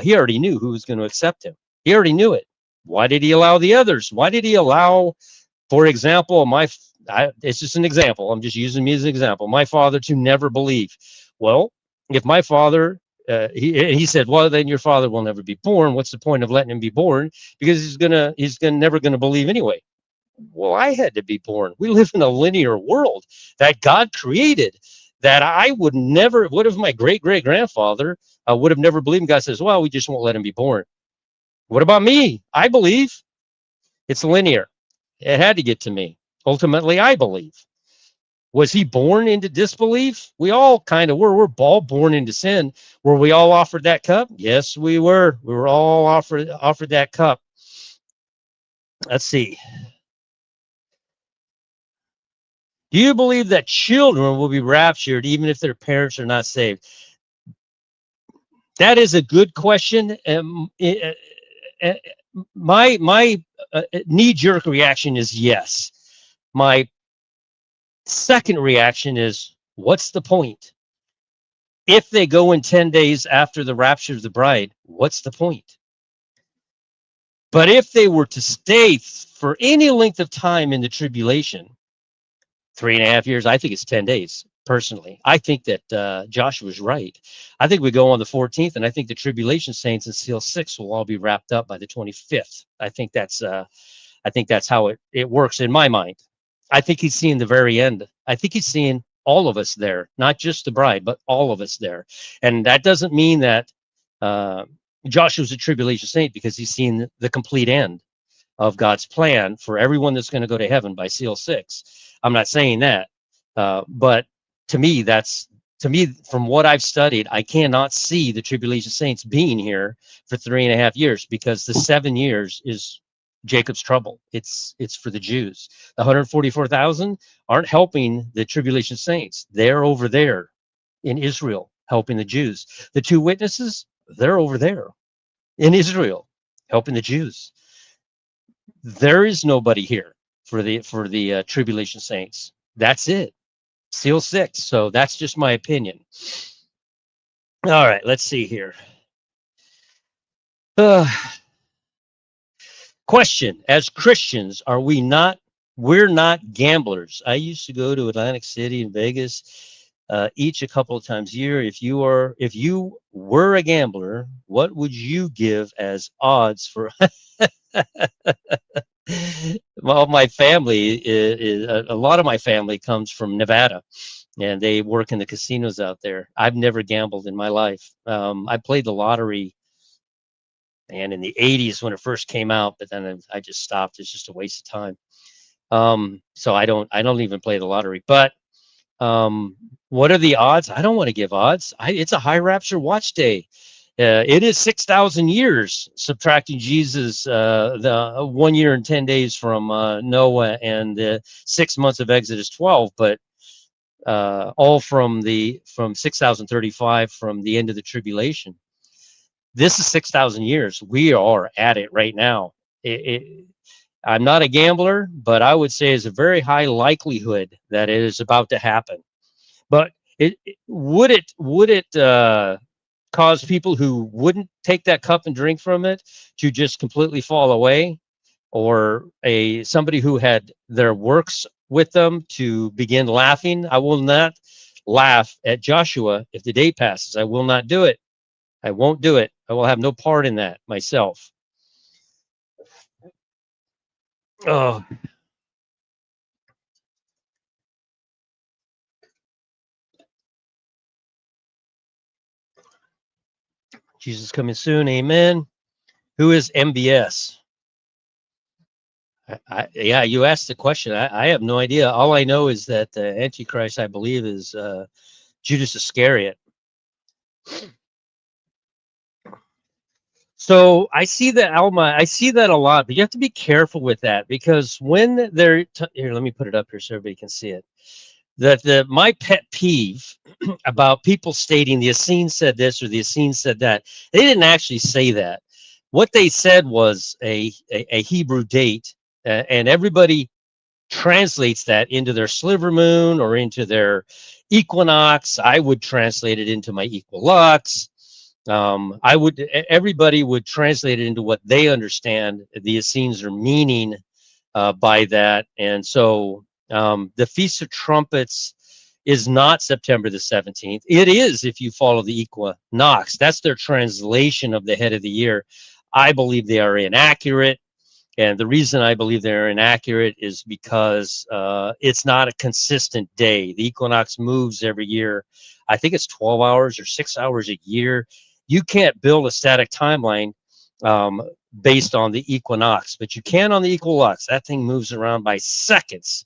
he already knew who was going to accept him. He already knew it. Why did he allow the others? Why did he allow, for example, it's just an example. I'm just using me as an example. My father to never believe. Well, if my father, he said, well, then your father will never be born. What's the point of letting him be born? Because he's never gonna believe anyway. Well, I had to be born. We live in a linear world that God created, that I would never, what if my great-great-grandfather would have never believed? God says, well, we just won't let him be born. What about me? I believe. It's linear. It had to get to me. Ultimately, I believe. Was he born into disbelief? We all kind of were. We're all born into sin. Were we all offered that cup? Yes, we were. We were all offered that cup. Let's see. Do you believe that children will be raptured even if their parents are not saved? That is a good question. My knee-jerk reaction is yes. My second reaction is, what's the point? If they go in 10 days after the rapture of the bride, what's the point? But if they were to stay for any length of time in the tribulation, 3.5 years, I think it's 10 days. Personally, I think that Joshua's right. I think we go on the 14th, and I think the tribulation saints in seal 6 will all be wrapped up by the 25th. I think that's how it works in my mind. I think he's seeing the very end. I think he's seeing all of us there, not just the bride, but all of us there. And that doesn't mean that Joshua's a tribulation saint because he's seen the complete end of God's plan for everyone that's going to go to heaven by seal 6. I'm not saying that, but to me, from what I've studied, I cannot see the tribulation saints being here for 3.5 years, because the 7 years is Jacob's trouble. It's for the Jews. The 144,000 aren't helping the tribulation saints. They're over there in Israel helping the Jews. The 2 witnesses, they're over there in Israel helping the Jews. There is nobody here for the tribulation saints. That's it. Seal 6. So that's just my opinion. All right, let's see here. Question: as Christians, we're not gamblers. I used to go to Atlantic City and Vegas each a couple of times a year. If you were a gambler, what would you give as odds for? Well, my family a lot of my family comes from Nevada, and they work in the casinos out there. I've never gambled in my life. I played the lottery, and in the 80s when it first came out, but then I just stopped. It's just a waste of time. So I don't even play the lottery. But what are the odds? I don't want to give odds. It's a high rapture watch day. It is 6,000 years subtracting Jesus, the 1 year and 10 days from Noah, and the 6 months of Exodus 12, but all from 6,035 from the end of the tribulation. This is 6,000 years. We are at it right now. I'm not a gambler, but I would say it's a very high likelihood that it is about to happen. But would it cause people who wouldn't take that cup and drink from it to just completely fall away, or somebody who had their works with them to begin laughing? I will not laugh at Joshua if the day passes. I will not do it. I won't do it. I will have no part in that myself. Oh, Jesus coming soon. Amen. Who is MBS? Yeah, you asked the question. I have no idea. All I know is that the Antichrist, I believe, is Judas Iscariot. So I see that, Alma. I see that a lot, but you have to be careful with that, because when they're here, let me put it up here so everybody can see it. That my pet peeve about people stating the Essene said this or the Essene said that, they didn't actually say that. What they said was a Hebrew date, and everybody translates that into their sliver moon or into their equinox. I would translate it into my equilux. Everybody would translate it into what they understand the Essenes are meaning by that. And so the Feast of Trumpets is not September the 17th. It is, if you follow the equinox. That's their translation of the head of the year. I believe they are inaccurate. And the reason I believe they're inaccurate is because it's not a consistent day. The equinox moves every year. I think it's 12 hours or 6 hours a year. You can't build a static timeline um, based on the equinox, but you can on the equinox. That thing moves around by seconds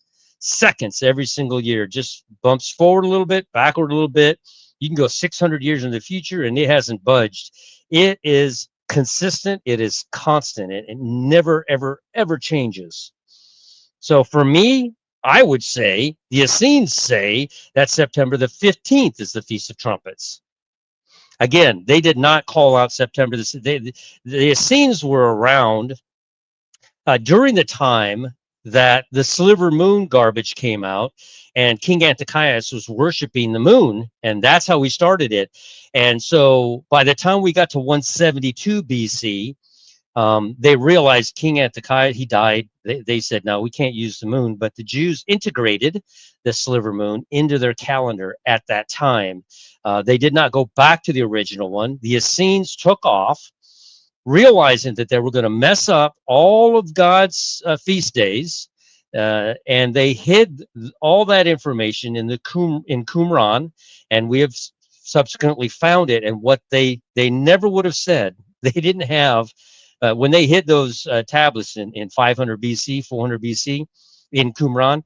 every single year. Just bumps forward a little bit, backward a little bit. You can go 600 years in the future and it hasn't budged. It is consistent, it is constant, it never ever changes. So for me, I would say the Essenes say that September the 15th is the Feast of Trumpets. Again, they did not call out September. The Essenes were around during the time that the sliver moon garbage came out, and King Antiochus was worshiping the moon, and that's how we started it. And so by the time we got to 172 BC, they realized King Antiochus, he died. They said, no, we can't use the moon. But the Jews integrated the sliver moon into their calendar at that time. They did not go back to the original one. The Essenes took off, realizing that they were going to mess up all of God's feast days. And they hid all that information in Qumran, and we have subsequently found it. And what they never would have said, they didn't have when they hid those tablets in 500 BC, 400 BC in Qumran.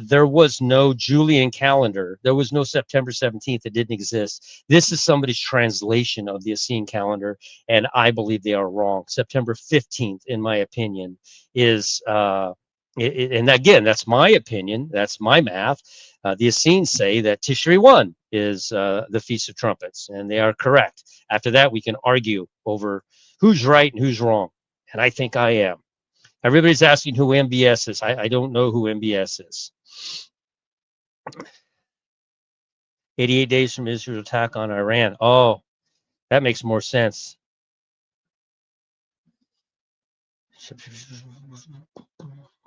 There was no Julian calendar. There was no September 17th. It didn't exist. This is somebody's translation of the Essene calendar, and I believe they are wrong. September 15th, in my opinion, is, and again, that's my opinion. That's my math. The Essenes say that Tishri 1 is the Feast of Trumpets, and they are correct. After that, we can argue over who's right and who's wrong, and I think I am. Everybody's asking who MBS is. I don't know who MBS is. 88 days from Israel's attack on Iran. Oh, that makes more sense.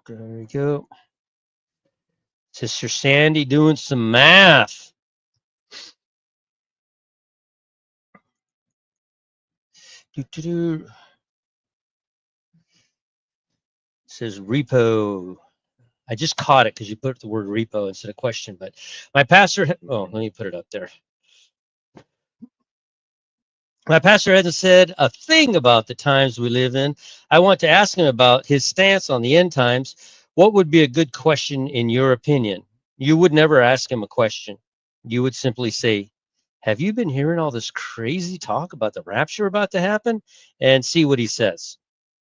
There we go. Sister Sandy doing some math. Says repo. I just caught it because you put the word repo instead of question. But my pastor, oh, let me put it up there. My pastor hasn't said a thing about the times we live in. I want to ask him about his stance on the end times. What would be a good question in your opinion? You would never ask him a question. You would simply say, have you been hearing all this crazy talk about the rapture about to happen? And see what he says.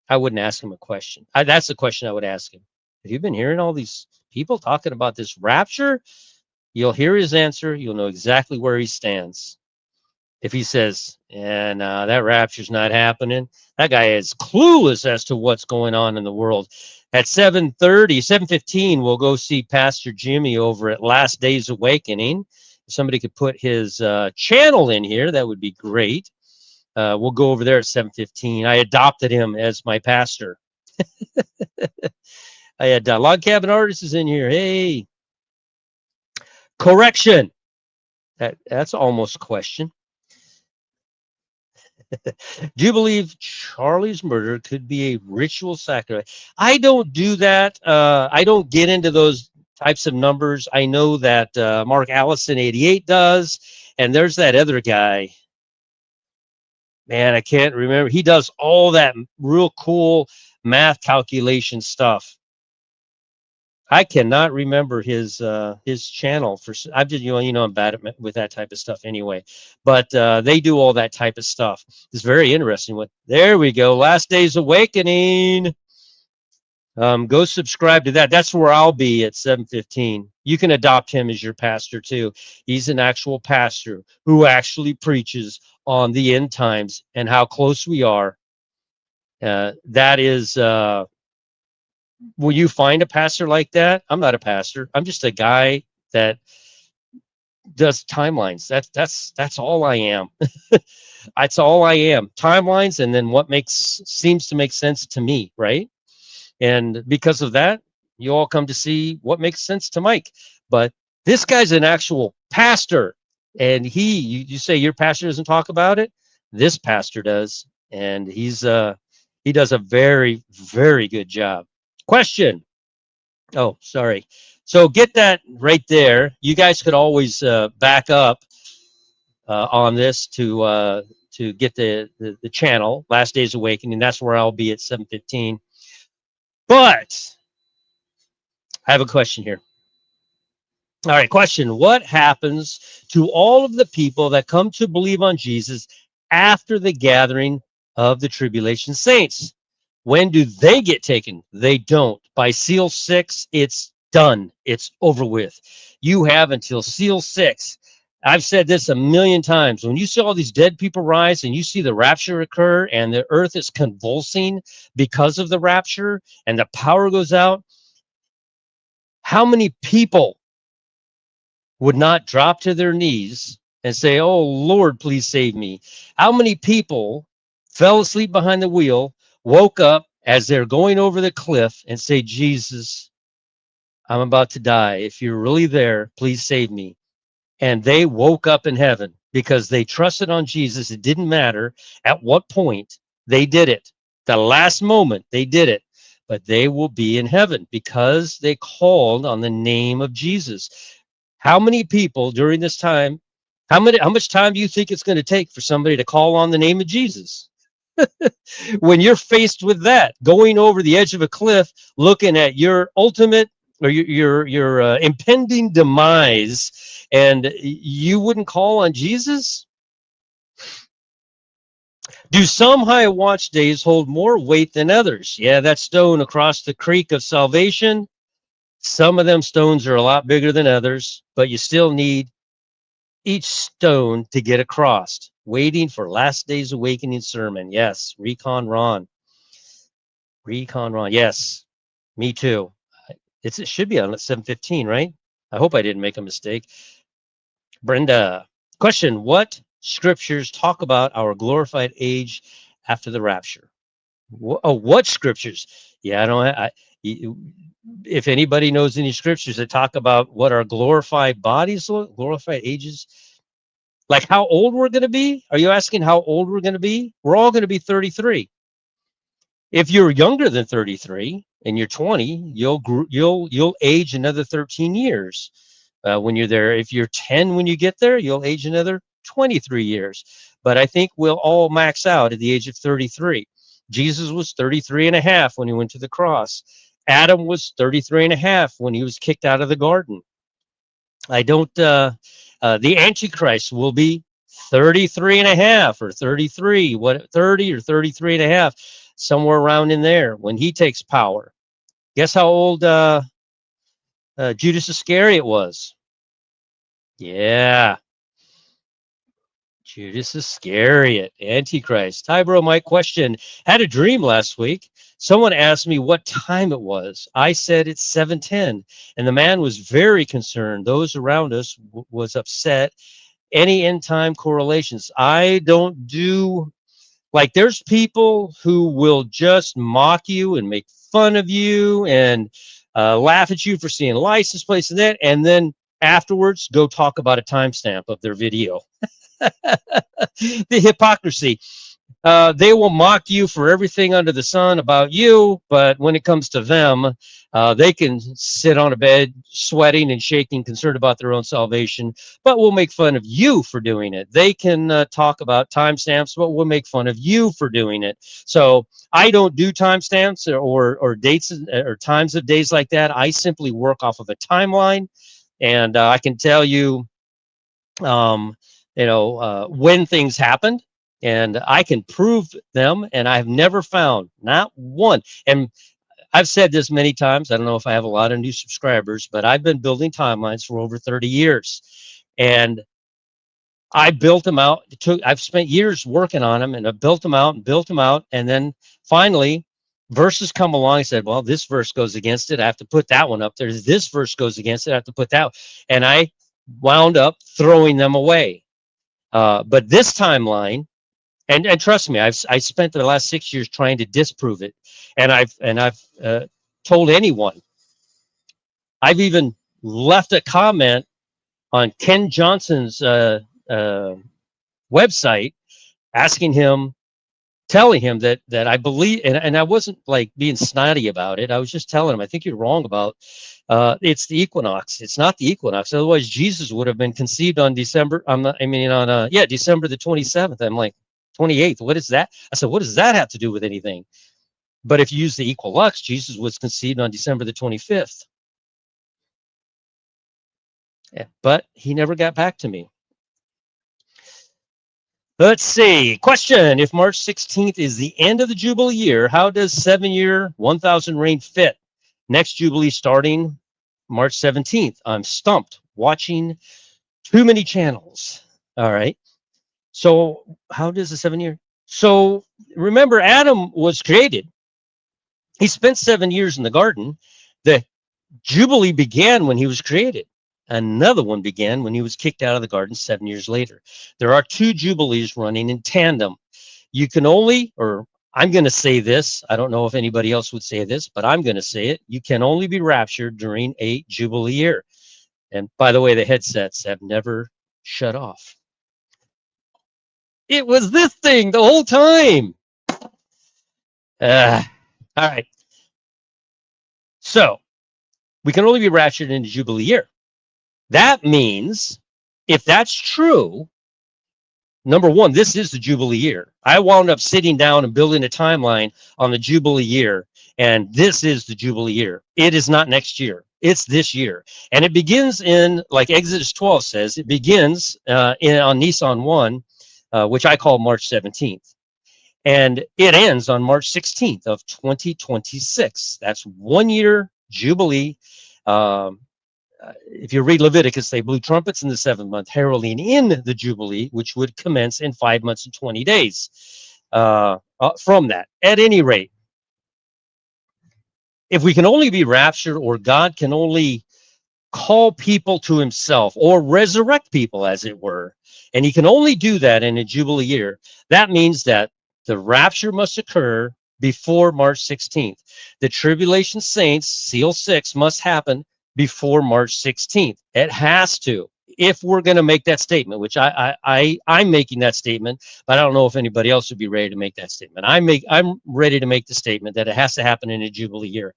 I wouldn't ask him a question. That's the question I would ask him. Have you been hearing all these people talking about this rapture? You'll hear his answer. You'll know exactly where he stands. If he says, and that rapture's not happening, that guy is clueless as to what's going on in the world. At 7:30, 7:15, we'll go see Pastor Jimmy over at Last Days Awakening. If somebody could put his channel in here, that would be great. We'll go over there at 7:15. I adopted him as my pastor. I had Log Cabin Artists is in here. Hey, correction. That's almost a question. Do you believe Charlie's murder could be a ritual sacrifice? I don't do that. I don't get into those types of numbers. I know that Mark Allison 88 does, and there's that other guy. Man, I can't remember. He does all that real cool math calculation stuff. I cannot remember his channel for. I'm just I'm bad at with that type of stuff anyway. But they do all that type of stuff. It's very interesting. There we go. Last Day's Awakening. Go subscribe to that. That's where I'll be at 7:15. You can adopt him as your pastor too. He's an actual pastor who actually preaches on the end times and how close we are. That is. Will you find a pastor like that? I'm not a pastor. I'm just a guy that does timelines. That's all I am. That's all I am. Timelines, and then what seems to make sense to me, right? And because of that, you all come to see what makes sense to Mike. But this guy's an actual pastor, and you say your pastor doesn't talk about it. This pastor does, and he does a very, very good job. Question. Oh, sorry. So get that right there. You guys could always back up on this to get the channel, Last Day's Awakening. That's where I'll be at 7:15. But I have a question here. All right, question. What happens to all of the people that come to believe on Jesus after the gathering of the tribulation saints? When do they get taken? They don't. By seal 6, it's done. It's over with. You have until seal 6. I've said this a million times. When you see all these dead people rise and you see the rapture occur and the earth is convulsing because of the rapture and the power goes out, how many people would not drop to their knees and say, "Oh, Lord, please save me"? How many people fell asleep behind the wheel, woke up as they're going over the cliff and say, "Jesus, I'm about to die. If you're really there, please save me"? And they woke up in heaven because they trusted on Jesus. It didn't matter at what point they did it. The last moment they did it, but they will be in heaven because they called on the name of Jesus. How many people during this time, how much time do you think it's going to take for somebody to call on the name of Jesus? When you're faced with that, going over the edge of a cliff, looking at your ultimate or your impending demise, and you wouldn't call on Jesus? Do some high watch days hold more weight than others? Yeah, that stone across the creek of salvation, some of them stones are a lot bigger than others, but you still need each stone to get across. Waiting for Last Day's Awakening sermon. Yes, Recon Ron. Recon Ron. Yes, me too. It should be on at 7:15, right? I hope I didn't make a mistake. Brenda, question: what scriptures talk about our glorified age after the rapture? What scriptures? Yeah, I don't. If anybody knows any scriptures that talk about what our glorified bodies look, glorified ages, like how old we're going to be. Are you asking how old we're going to be? We're all going to be 33. If you're younger than 33 and you're 20, you'll age another 13 years when you're there. If you're 10 when you get there, you'll age another 23 years. But I think we'll all max out at the age of 33. Jesus was 33 and a half when he went to the cross. Adam was 33 and a half when he was kicked out of the garden. I don't, the Antichrist will be 33 and a half or 33, 30 or 33 and a half, somewhere around in there when he takes power. Guess how old Judas Iscariot was? Yeah. Judas Iscariot, Antichrist. Hi, bro. My question. Had a dream last week. Someone asked me what time it was. I said it's 7:10, and the man was very concerned. Those around us was upset. Any end time correlations? I don't do like. There's people who will just mock you and make fun of you and laugh at you for seeing license plates and that, and then afterwards go talk about a timestamp of their video. The hypocrisy. They will mock you for everything under the sun about you, but when it comes to them, they can sit on a bed sweating and shaking, concerned about their own salvation, but we'll make fun of you for doing it. They can talk about timestamps, but we'll make fun of you for doing it. So I don't do timestamps or dates or times of days like that. I simply work off of a timeline, and I can tell you, when things happened, and I can prove them, and I've never found not one. And I've said this many times. I don't know if I have a lot of new subscribers, but I've been building timelines for over 30 years, and I built them out. I've spent years working on them, and I built them out and built them out, and then finally verses come along and said, well, this verse goes against it, I have to put that one up there. This verse goes against it, I have to put that, and I wound up throwing them away. But this timeline, and trust me, I spent the last 6 years trying to disprove it, and I've told anyone. I've even left a comment on Ken Johnson's website, asking him, telling him that I believe, and I wasn't like being snotty about it. I was just telling him, I think you're wrong about it's the equinox. It's not the equinox. Otherwise, Jesus would have been conceived on December. December the 27th. I'm like, 28th. What is that? I said, what does that have to do with anything? But if you use the equilux, Jesus was conceived on December the 25th. Yeah, but he never got back to me. Let's see. Question: if March 16th is the end of the Jubilee year, how does 7-year 1000 reign fit? Next Jubilee starting March 17th. I'm stumped. Watching too many channels. All right. So how does the 7-year? So remember, Adam was created. He spent 7 years in the garden. The Jubilee began when he was created. Another one began when he was kicked out of the garden 7 years later. There are two Jubilees running in tandem. You can only, or I'm going to say this, I don't know if anybody else would say this, but I'm going to say it. You can only be raptured during a Jubilee year. And by the way, the headsets have never shut off. It was this thing the whole time. All right. So we can only be raptured in a Jubilee year. That means, if that's true, number one, this is the Jubilee year. I wound up sitting down and building a timeline on the Jubilee year, and this is the Jubilee year. It is not next year. It's this year. And it begins in, like Exodus 12 says, it begins on Nisan 1, which I call March 17th. And it ends on March 16th of 2026. That's 1 year Jubilee. If you read Leviticus, they blew trumpets in the 7th month, heralding in the Jubilee, which would commence in 5 months and 20 days from that. At any rate, if we can only be raptured, or God can only call people to himself or resurrect people, as it were, and he can only do that in a Jubilee year, that means that the rapture must occur before March 16th. The tribulation saints, seal 6, must happen before March 16th. It has to, if we're going to make that statement, which I'm making that statement, but I don't know if anybody else would be ready to make that statement. I'm ready to make the statement that it has to happen in a Jubilee year.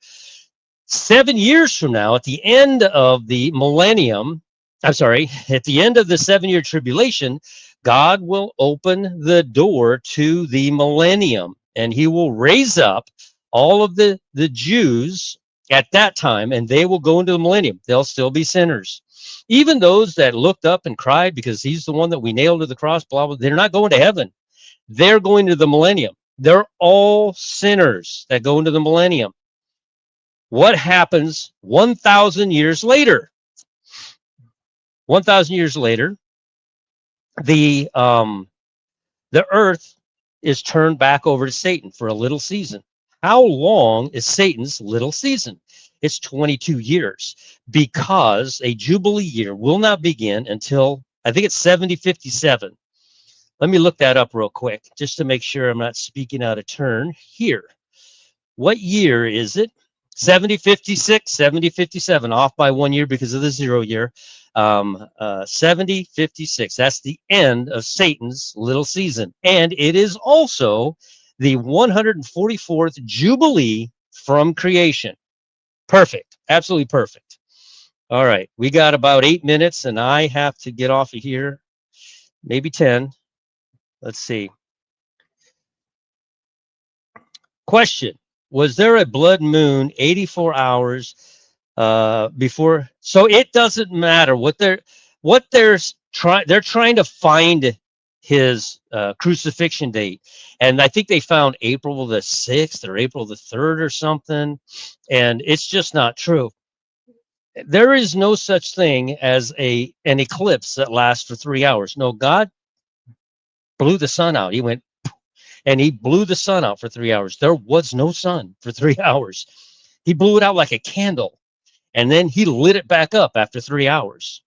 7 years from now, at the end of the millennium, at the end of the 7-year tribulation, God will open the door to the millennium, and he will raise up all of the Jews at that time, and they will go into the millennium. They'll still be sinners. Even those that looked up and cried because he's the one that we nailed to the cross, blah, blah, they're not going to heaven. They're going to the millennium. They're all sinners that go into the millennium. What happens 1,000 years later? 1,000 years later, the earth is turned back over to Satan for a little season. How long is Satan's little season? It's 22 years, because a Jubilee year will not begin until, I think it's 7057. Let me look that up real quick, just to make sure I'm not speaking out of turn here. What year is it? 70, 56, 70, 57, off by 1 year because of the 0 year. 70, 56. That's the end of Satan's little season. And it is also the 144th Jubilee from creation. Perfect. Absolutely perfect. All right. We got about 8 minutes, and I have to get off of here. Maybe 10. Let's see. Question: was there a blood moon 84 hours before? So it doesn't matter what they're trying to find his crucifixion date, and I think they found April the 6th or April the 3rd or something, and it's just not true. There is no such thing as an eclipse that lasts for 3 hours. No, God blew the sun out. He went and he blew the sun out for 3 hours. There was no sun for 3 hours. He blew it out like a candle, and then he lit it back up after 3 hours.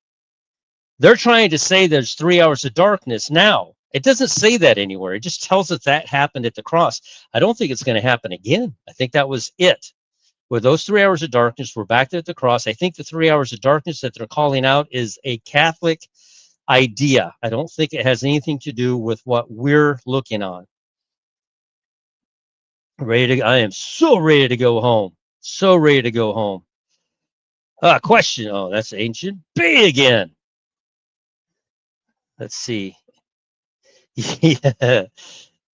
They're trying to say there's 3 hours of darkness now. It doesn't say that anywhere. It just tells us that happened at the cross. I don't think it's going to happen again. I think that was it. Where those 3 hours of darkness were back there at the cross. I think the 3 hours of darkness that they're calling out is a Catholic idea. I don't think it has anything to do with what we're looking on. I am so ready to go home. So ready to go home. Question. Oh, that's ancient B again. Let's see. Yeah.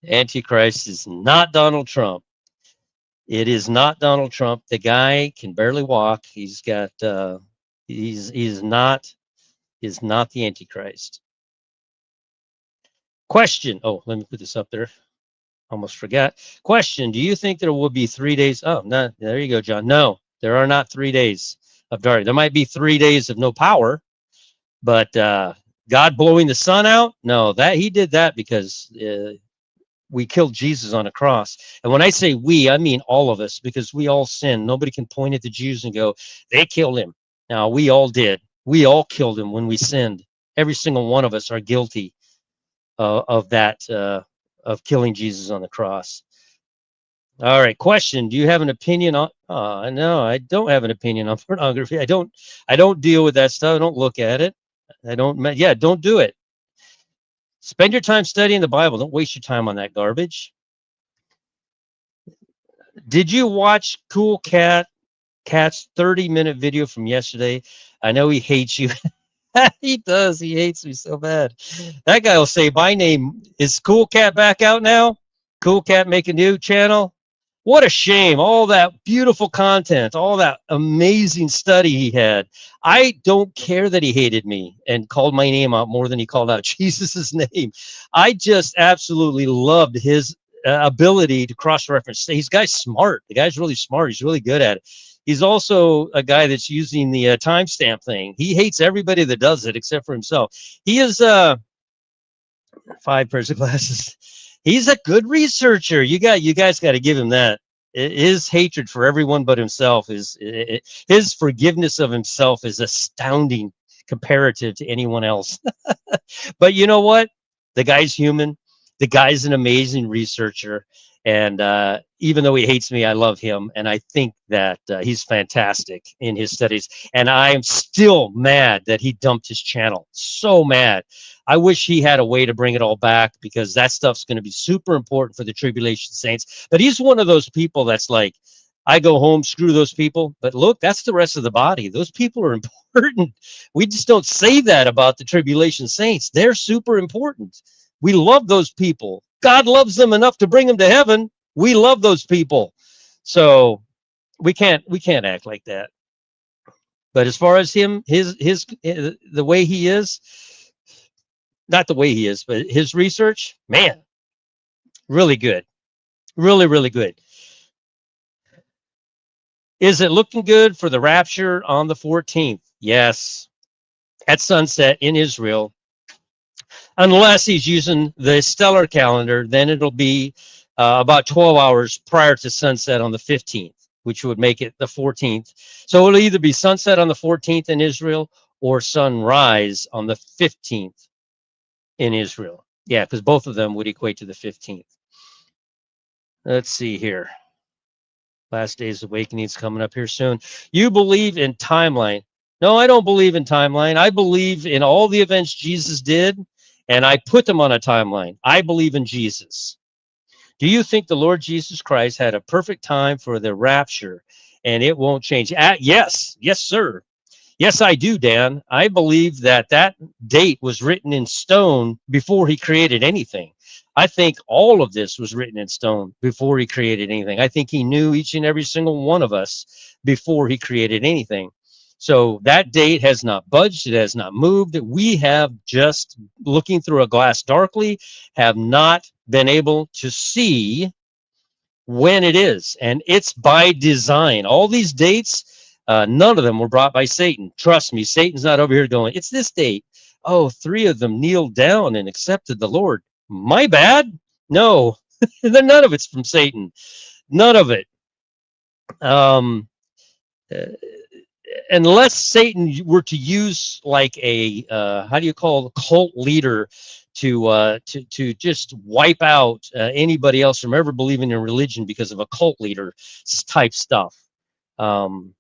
Antichrist is not Donald Trump. It is not Donald Trump. The guy can barely walk. He's got he's not the Antichrist. Question. Oh, let me put this up there. Almost forgot. Question: do you think there will be 3 days? Oh, no, there you go, John. No, there are not 3 days of darkness. There might be 3 days of no power, but God blowing the sun out? No, that he did that because we killed Jesus on a cross. And when I say we, I mean all of us, because we all sinned. Nobody can point at the Jews and go, they killed him. Now, we all did. We all killed him when we sinned. Every single one of us are guilty of that, of killing Jesus on the cross. All right. Question: do you have an opinion on? No, I don't have an opinion on pornography. I don't deal with that stuff. I don't look at it. I don't. Yeah, don't do it. Spend your time studying the Bible. Don't waste your time on that garbage. Did you watch Cat's 30-minute video from yesterday? I know he hates you. He does. He hates me so bad. That guy will say, my name is Cool Cat back out now. Cool Cat make a new channel. What a shame. All that beautiful content, all that amazing study he had. I don't care that he hated me and called my name out more than he called out Jesus's name. I just absolutely loved his ability to cross-reference. He's guy's smart. The guy's really smart. He's really good at it. He's also a guy that's using the timestamp thing. He hates everybody that does it except for himself. He is 5 pairs of glasses. He's a good researcher. You guys got to give him that. His hatred for everyone but himself his forgiveness of himself is astounding comparative to anyone else. But you know what? The guy's human. The guy's an amazing researcher. And even though he hates me, I love him. And I think that he's fantastic in his studies. And I'm still mad that he dumped his channel. So mad. I wish he had a way to bring it all back, because that stuff's going to be super important for the tribulation saints. But he's one of those people that's like, I go home, screw those people. But look, that's the rest of the body. Those people are important. We just don't say that about the tribulation saints. They're super important. We love those people. God loves them enough to bring them to heaven. We love those people. So we can't act like that. But as far as him, the way he is, not the way he is, but his research, man, really good. Really, really good. Is it looking good for the rapture on the 14th? Yes. At sunset in Israel. Unless he's using the stellar calendar, then it'll be about 12 hours prior to sunset on the 15th, which would make it the 14th. So it'll either be sunset on the 14th in Israel or sunrise on the 15th in Israel. Yeah, because both of them would equate to the 15th. Let's see here. Last Days Awakening's coming up here soon. You believe in timeline. No, I don't believe in timeline. I believe in all the events Jesus did, and I put them on a timeline. I believe in Jesus. Do you think the Lord Jesus Christ had a perfect time for the rapture and it won't change? Yes. Yes, sir. Yes, I do, Dan. I believe that that date was written in stone before he created anything. I think all of this was written in stone before he created anything. I think he knew each and every single one of us before he created anything. So that date has not budged. It has not moved. We have just, looking through a glass darkly, have not been able to see when it is. And it's by design. All these dates, none of them were brought by Satan. Trust me, Satan's not over here going, it's this date. Oh, 3 of them kneeled down and accepted the Lord. My bad? No, none of it's from Satan. None of it. Um, uh, unless Satan were to use like a how do you call a cult leader to just wipe out anybody else from ever believing in religion because of a cult leader type stuff. Um,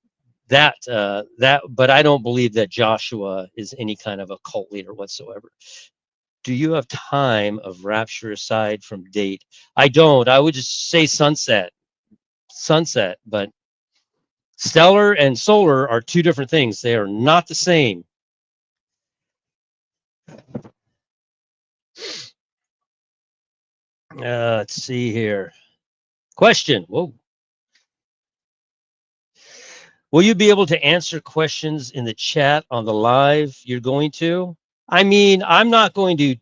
but I don't believe that Joshua is any kind of a cult leader whatsoever. Do you have time of rapture aside from date? I don't. I would just say sunset, but stellar and solar are 2 different things. They are not the same. Let's see here. Question. Whoa. Will you be able to answer questions in the chat on the live you're going to? I mean, I'm not going to.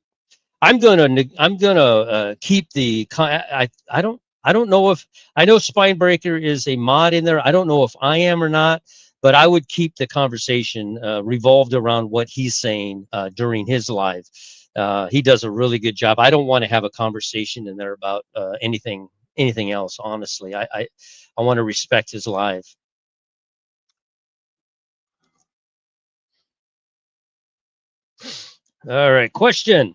I'm gonna keep the. I don't know if I know Spinebreaker is a mod in there. I don't know if I am or not, but I would keep the conversation revolved around what he's saying during his live. He does a really good job. I don't want to have a conversation in there about anything else. Honestly, I want to respect his live. All right, question.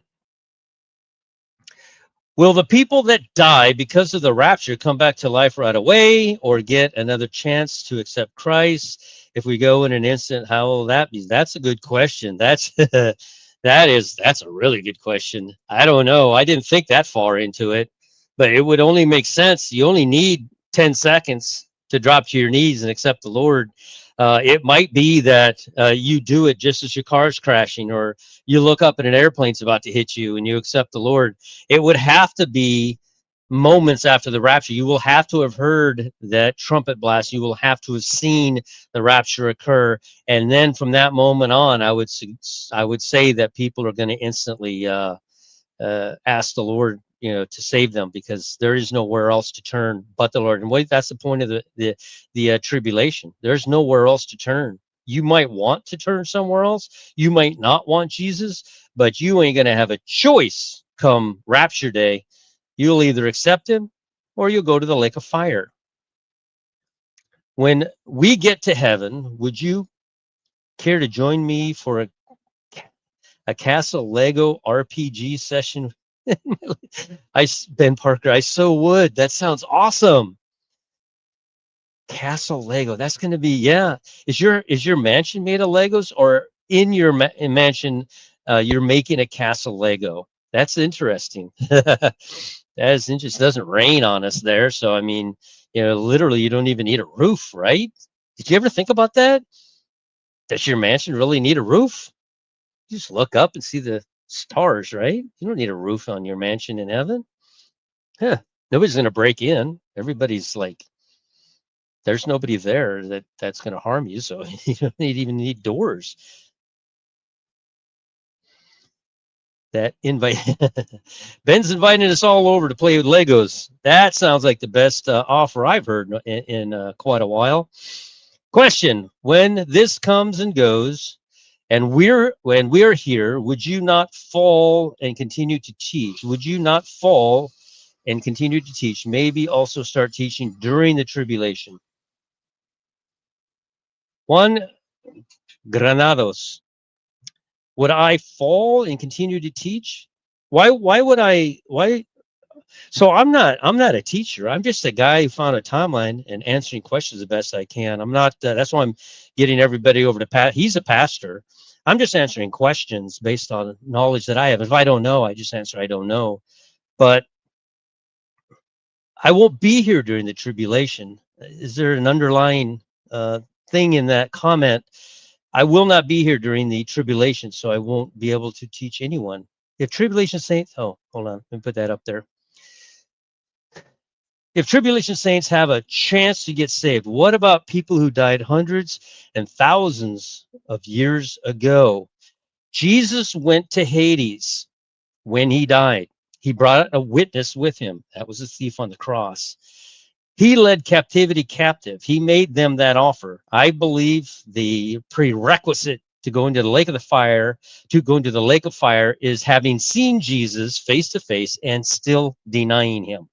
Will the people that die because of the rapture come back to life right away or get another chance to accept Christ? If we go in an instant, how will that be? That's a good question. That's that's a really good question. I don't know. I didn't think that far into it, but it would only make sense. You only need 10 seconds to drop to your knees and accept the Lord. It might be that you do it just as your car's crashing, or you look up and an airplane's about to hit you and you accept the Lord. It would have to be moments after the rapture. You will have to have heard that trumpet blast. You will have to have seen the rapture occur, and then from that moment on, I would say that people are going to instantly ask the Lord, to save them, because there is nowhere else to turn but the Lord. And that's the point of the tribulation. There's nowhere else to turn. You might want to turn somewhere else. You might not want Jesus, but you ain't going to have a choice come rapture day. You'll either accept him or you'll go to the lake of fire. When we get to heaven, would you care to join me for a Castle Lego RPG session? Ben Parker, I so would. That sounds awesome. Castle Lego. That's going to be, yeah. Is your mansion made of Legos, or in your mansion you're making a castle Lego? That's interesting. That is interesting. It doesn't rain on us there, so I mean, literally you don't even need a roof, right? Did you ever think about that? Does your mansion really need a roof? You just look up and see the stars, right? You don't need a roof on your mansion in heaven. Huh. Nobody's going to break in. Everybody's like, there's nobody there that's going to harm you, so you don't even need doors. That invite Ben's inviting us all over to play with Legos. That sounds like the best offer I've heard in quite a while. Question: when this comes and goes, and when we're here, would you not fall and continue to teach? Would you not fall and continue to teach? Maybe also start teaching during the tribulation. Juan Granados: would I fall and continue to teach? Why would I? Why? So I'm not a teacher. I'm just a guy who found a timeline and answering questions the best I can. I'm not. That's why I'm getting everybody over to Pat. He's a pastor. I'm just answering questions based on knowledge that I have. If I don't know, I just answer I don't know. But I won't be here during the tribulation. Is there an underlying thing in that comment? I will not be here during the tribulation, so I won't be able to teach anyone. If tribulation saints, oh, hold on, let me put that up there. If tribulation saints have a chance to get saved, what about people who died hundreds and thousands of years ago? Jesus went to Hades when he died. He brought a witness with him. That was the thief on the cross. He led captivity captive. He made them that offer. I believe the prerequisite to go into the lake of the fire, to go into the lake of fire, is having seen Jesus face to face and still denying him.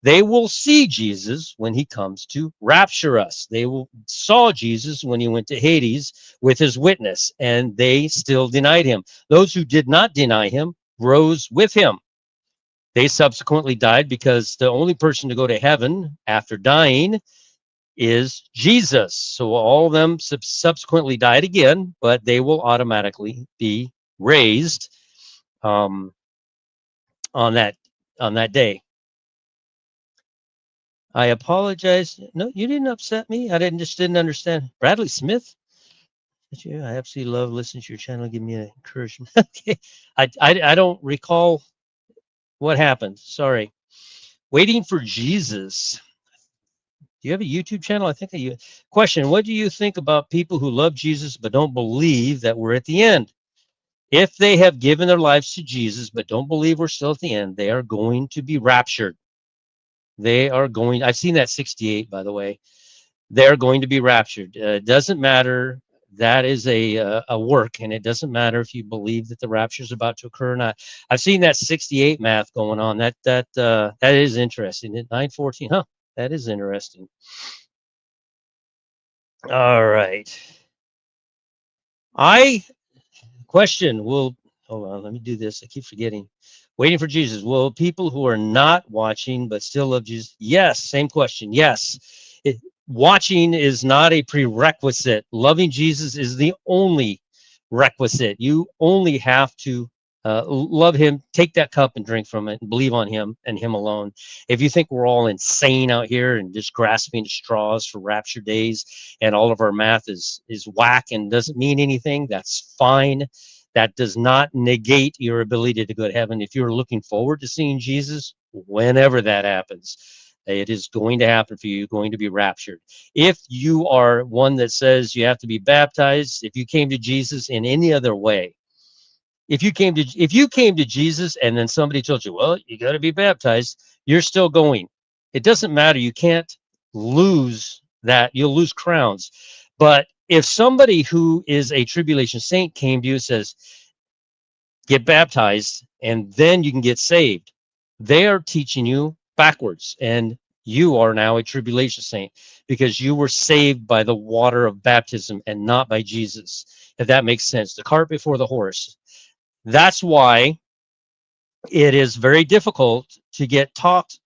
They will see Jesus when he comes to rapture us. They will saw Jesus when he went to Hades with his witness, and they still denied him. Those who did not deny him rose with him. They subsequently died because the only person to go to heaven after dying is Jesus. So all of them subsequently died again, but they will automatically be raised on that day. I apologize. No, you didn't upset me. I didn't understand. Bradley Smith? I absolutely love listening to your channel. Give me an encouragement. Okay. I don't recall what happened. Sorry. Waiting for Jesus. Do you have a YouTube channel? I think you. Question: what do you think about people who love Jesus but don't believe that we're at the end? If they have given their lives to Jesus but don't believe we're still at the end, they are going to be raptured. They are going. I've seen that 68, by the way. They're going to be raptured. It doesn't matter. That is a work, and it doesn't matter if you believe that the rapture is about to occur or not. I've seen that 68 math going on. That is interesting. At 9:14, huh? That is interesting. All right. Question. Will hold on. Let me do this. I keep forgetting. Waiting for Jesus. Will people who are not watching but still love Jesus? Yes. Same question. Yes. Watching is not a prerequisite. Loving Jesus is the only requisite. You only have to love him, take that cup and drink from it, and believe on him and him alone. If you think we're all insane out here and just grasping at straws for rapture days, and all of our math is whack and doesn't mean anything, that's fine. That does not negate your ability to go to heaven. If you're looking forward to seeing Jesus, whenever that happens, it is going to happen for you. You're going to be raptured. If you are one that says you have to be baptized, if you came to Jesus in any other way, if you came to Jesus and then somebody told you, well, you got to be baptized, you're still going. It doesn't matter. You can't lose that. You'll lose crowns. But if somebody who is a tribulation saint came to you and says, get baptized and then you can get saved, they are teaching you backwards, and you are now a tribulation saint because you were saved by the water of baptism and not by Jesus. If that makes sense, the cart before the horse. That's why it is very difficult to get taught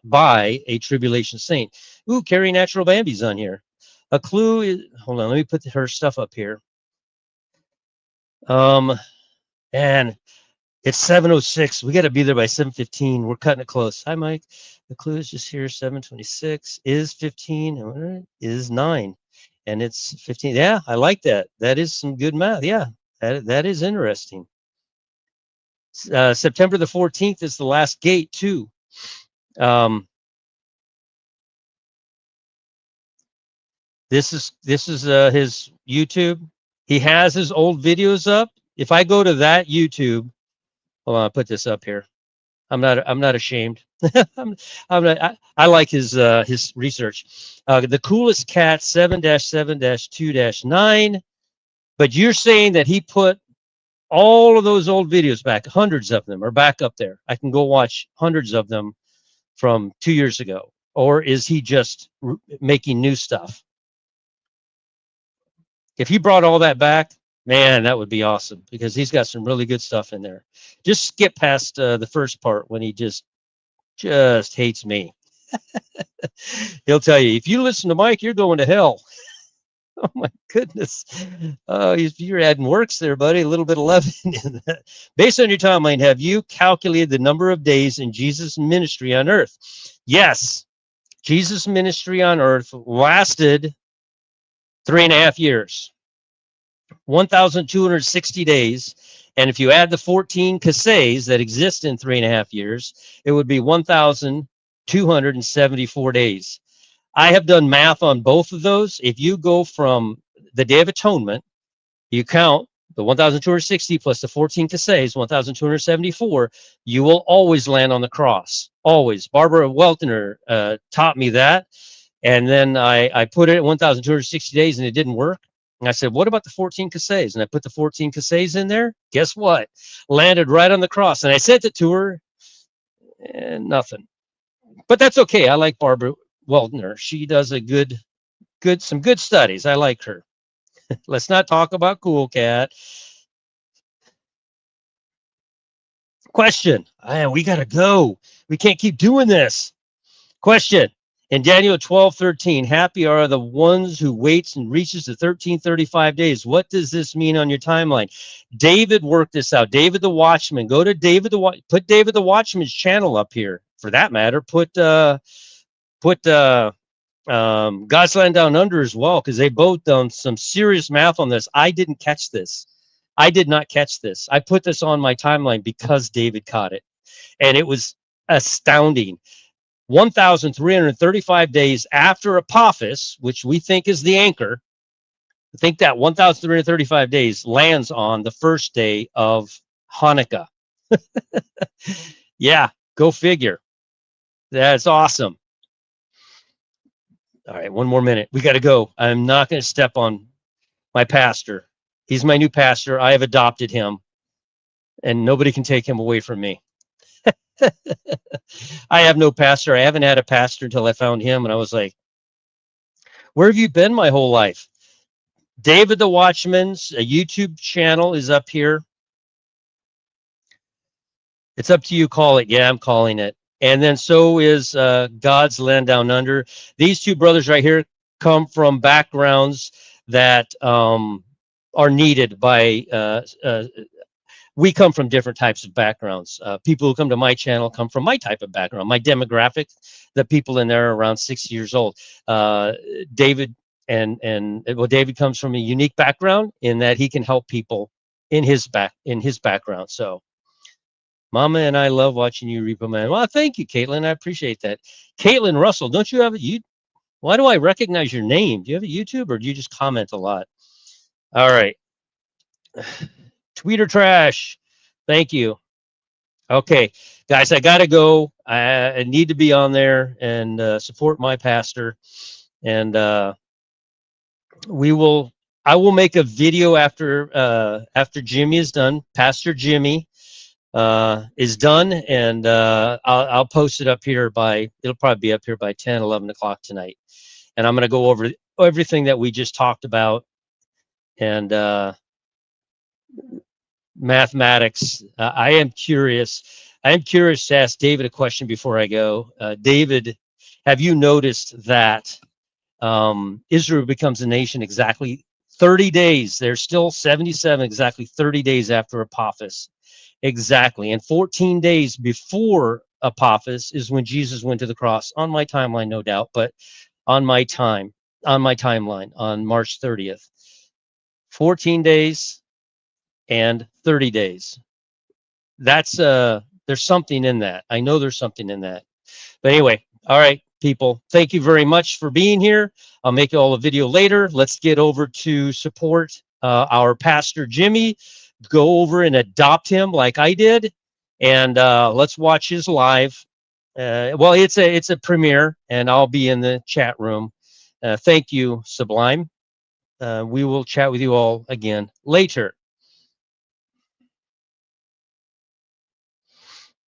by a tribulation saint. Ooh, Carrie Natural Bambi's on here. A clue is, hold on, let me put her stuff up here. And it's 7:06. We got to be there by 7:15. We're cutting it close. Hi, Mike. The clue is just here. 7:26 is 15. Is 9, and it's 15. Yeah, I like that. That is some good math. Yeah, that is interesting. September the 14th is the last gate too. This is his YouTube. He has his old videos up. If I go to that YouTube, hold on, I'll put this up here. I'm not ashamed. I like his research. The coolest cat 7-7-2-9. But you're saying that he put all of those old videos back, hundreds of them are back up there. I can go watch hundreds of them from 2 years ago. Or is he just making new stuff? If he brought all that back, man, that would be awesome because he's got some really good stuff in there. Just skip past the first part when he just just hates me. He'll tell you, if you listen to Mike, you're going to hell. Oh my goodness. You're adding works there, buddy. A little bit of leaven in that. Based on your timeline, have you calculated the number of days in Jesus' ministry on earth? Yes. Jesus' ministry on earth lasted 3.5 years, 1,260 days. And if you add the 14 kasseys that exist in 3.5 years, it would be 1,274 days. I have done math on both of those. If you go from the Day of Atonement, you count the 1,260 plus the 14 kasseys, 1,274, you will always land on the cross. Always. Barbara Weltner taught me that. And then I put it at 1,260 days and it didn't work. And I said, what about the 14 kasseys? And I put the 14 kasseys in there. Guess what? Landed right on the cross. And I sent it to her and nothing. But that's okay. I like Barbara Weltner. She does some good studies. I like her. Let's not talk about Cool Cat. Question. We got to go. We can't keep doing this. Question. In Daniel 12:13, happy are the ones who waits and reaches the 1335 days. What does this mean on your timeline? David worked this out. David the Watchman. Go to put David the Watchman's channel up here. For that matter, put God's Land Down Under as well, because they both done some serious math on this. I didn't catch this. I did not catch this. I put this on my timeline because David caught it. And it was astounding. 1,335 days after Apophis, which we think is the anchor, I think that 1,335 days lands on the first day of Hanukkah. Yeah, go figure. That's awesome. All right, one more minute. We got to go. I'm not going to step on my pastor. He's my new pastor. I have adopted him, and nobody can take him away from me. I have no pastor. I haven't had a pastor until I found him, and I was like, where have you been my whole life? David the Watchman's a YouTube channel is up here. It's up to you. Call it. Yeah, I'm calling it. And then so is God's Land Down Under. These two brothers right here come from backgrounds that are needed by we come from different types of backgrounds. People who come to my channel come from my type of background, my demographic. The people in there are around 60 years old. David David comes from a unique background in that he can help people in his background. So Mama and I love watching you, Repo Man. Well, thank you, Caitlin. I appreciate that. Caitlin Russell, don't you have why do I recognize your name? Do you have a YouTube or do you just comment a lot? All right. Tweeter trash. Thank you. Okay, guys, I got to go. I need to be on there and support my pastor. And I will make a video after Jimmy is done. Pastor Jimmy is done, and I'll post it up here it'll probably be up here by 10, 11 o'clock tonight. And I'm going to go over everything that we just talked about and mathematics. I am curious to ask David a question before I go. David, have you noticed that Israel becomes a nation exactly 30 days? They're still 77, exactly 30 days after Apophis. Exactly. And 14 days before Apophis is when Jesus went to the cross, on my timeline, no doubt, but on my timeline, on March 30th. 14 days and 30 days. That's there's something in that. I know there's something in that. But anyway, all right, people, thank you very much for being here. I'll make you all a video later. Let's get over to support our pastor Jimmy. Go over and adopt him like I did, and let's watch his live. Well, it's a premiere, and I'll be in the chat room. Thank you, Sublime. We will chat with you all again later.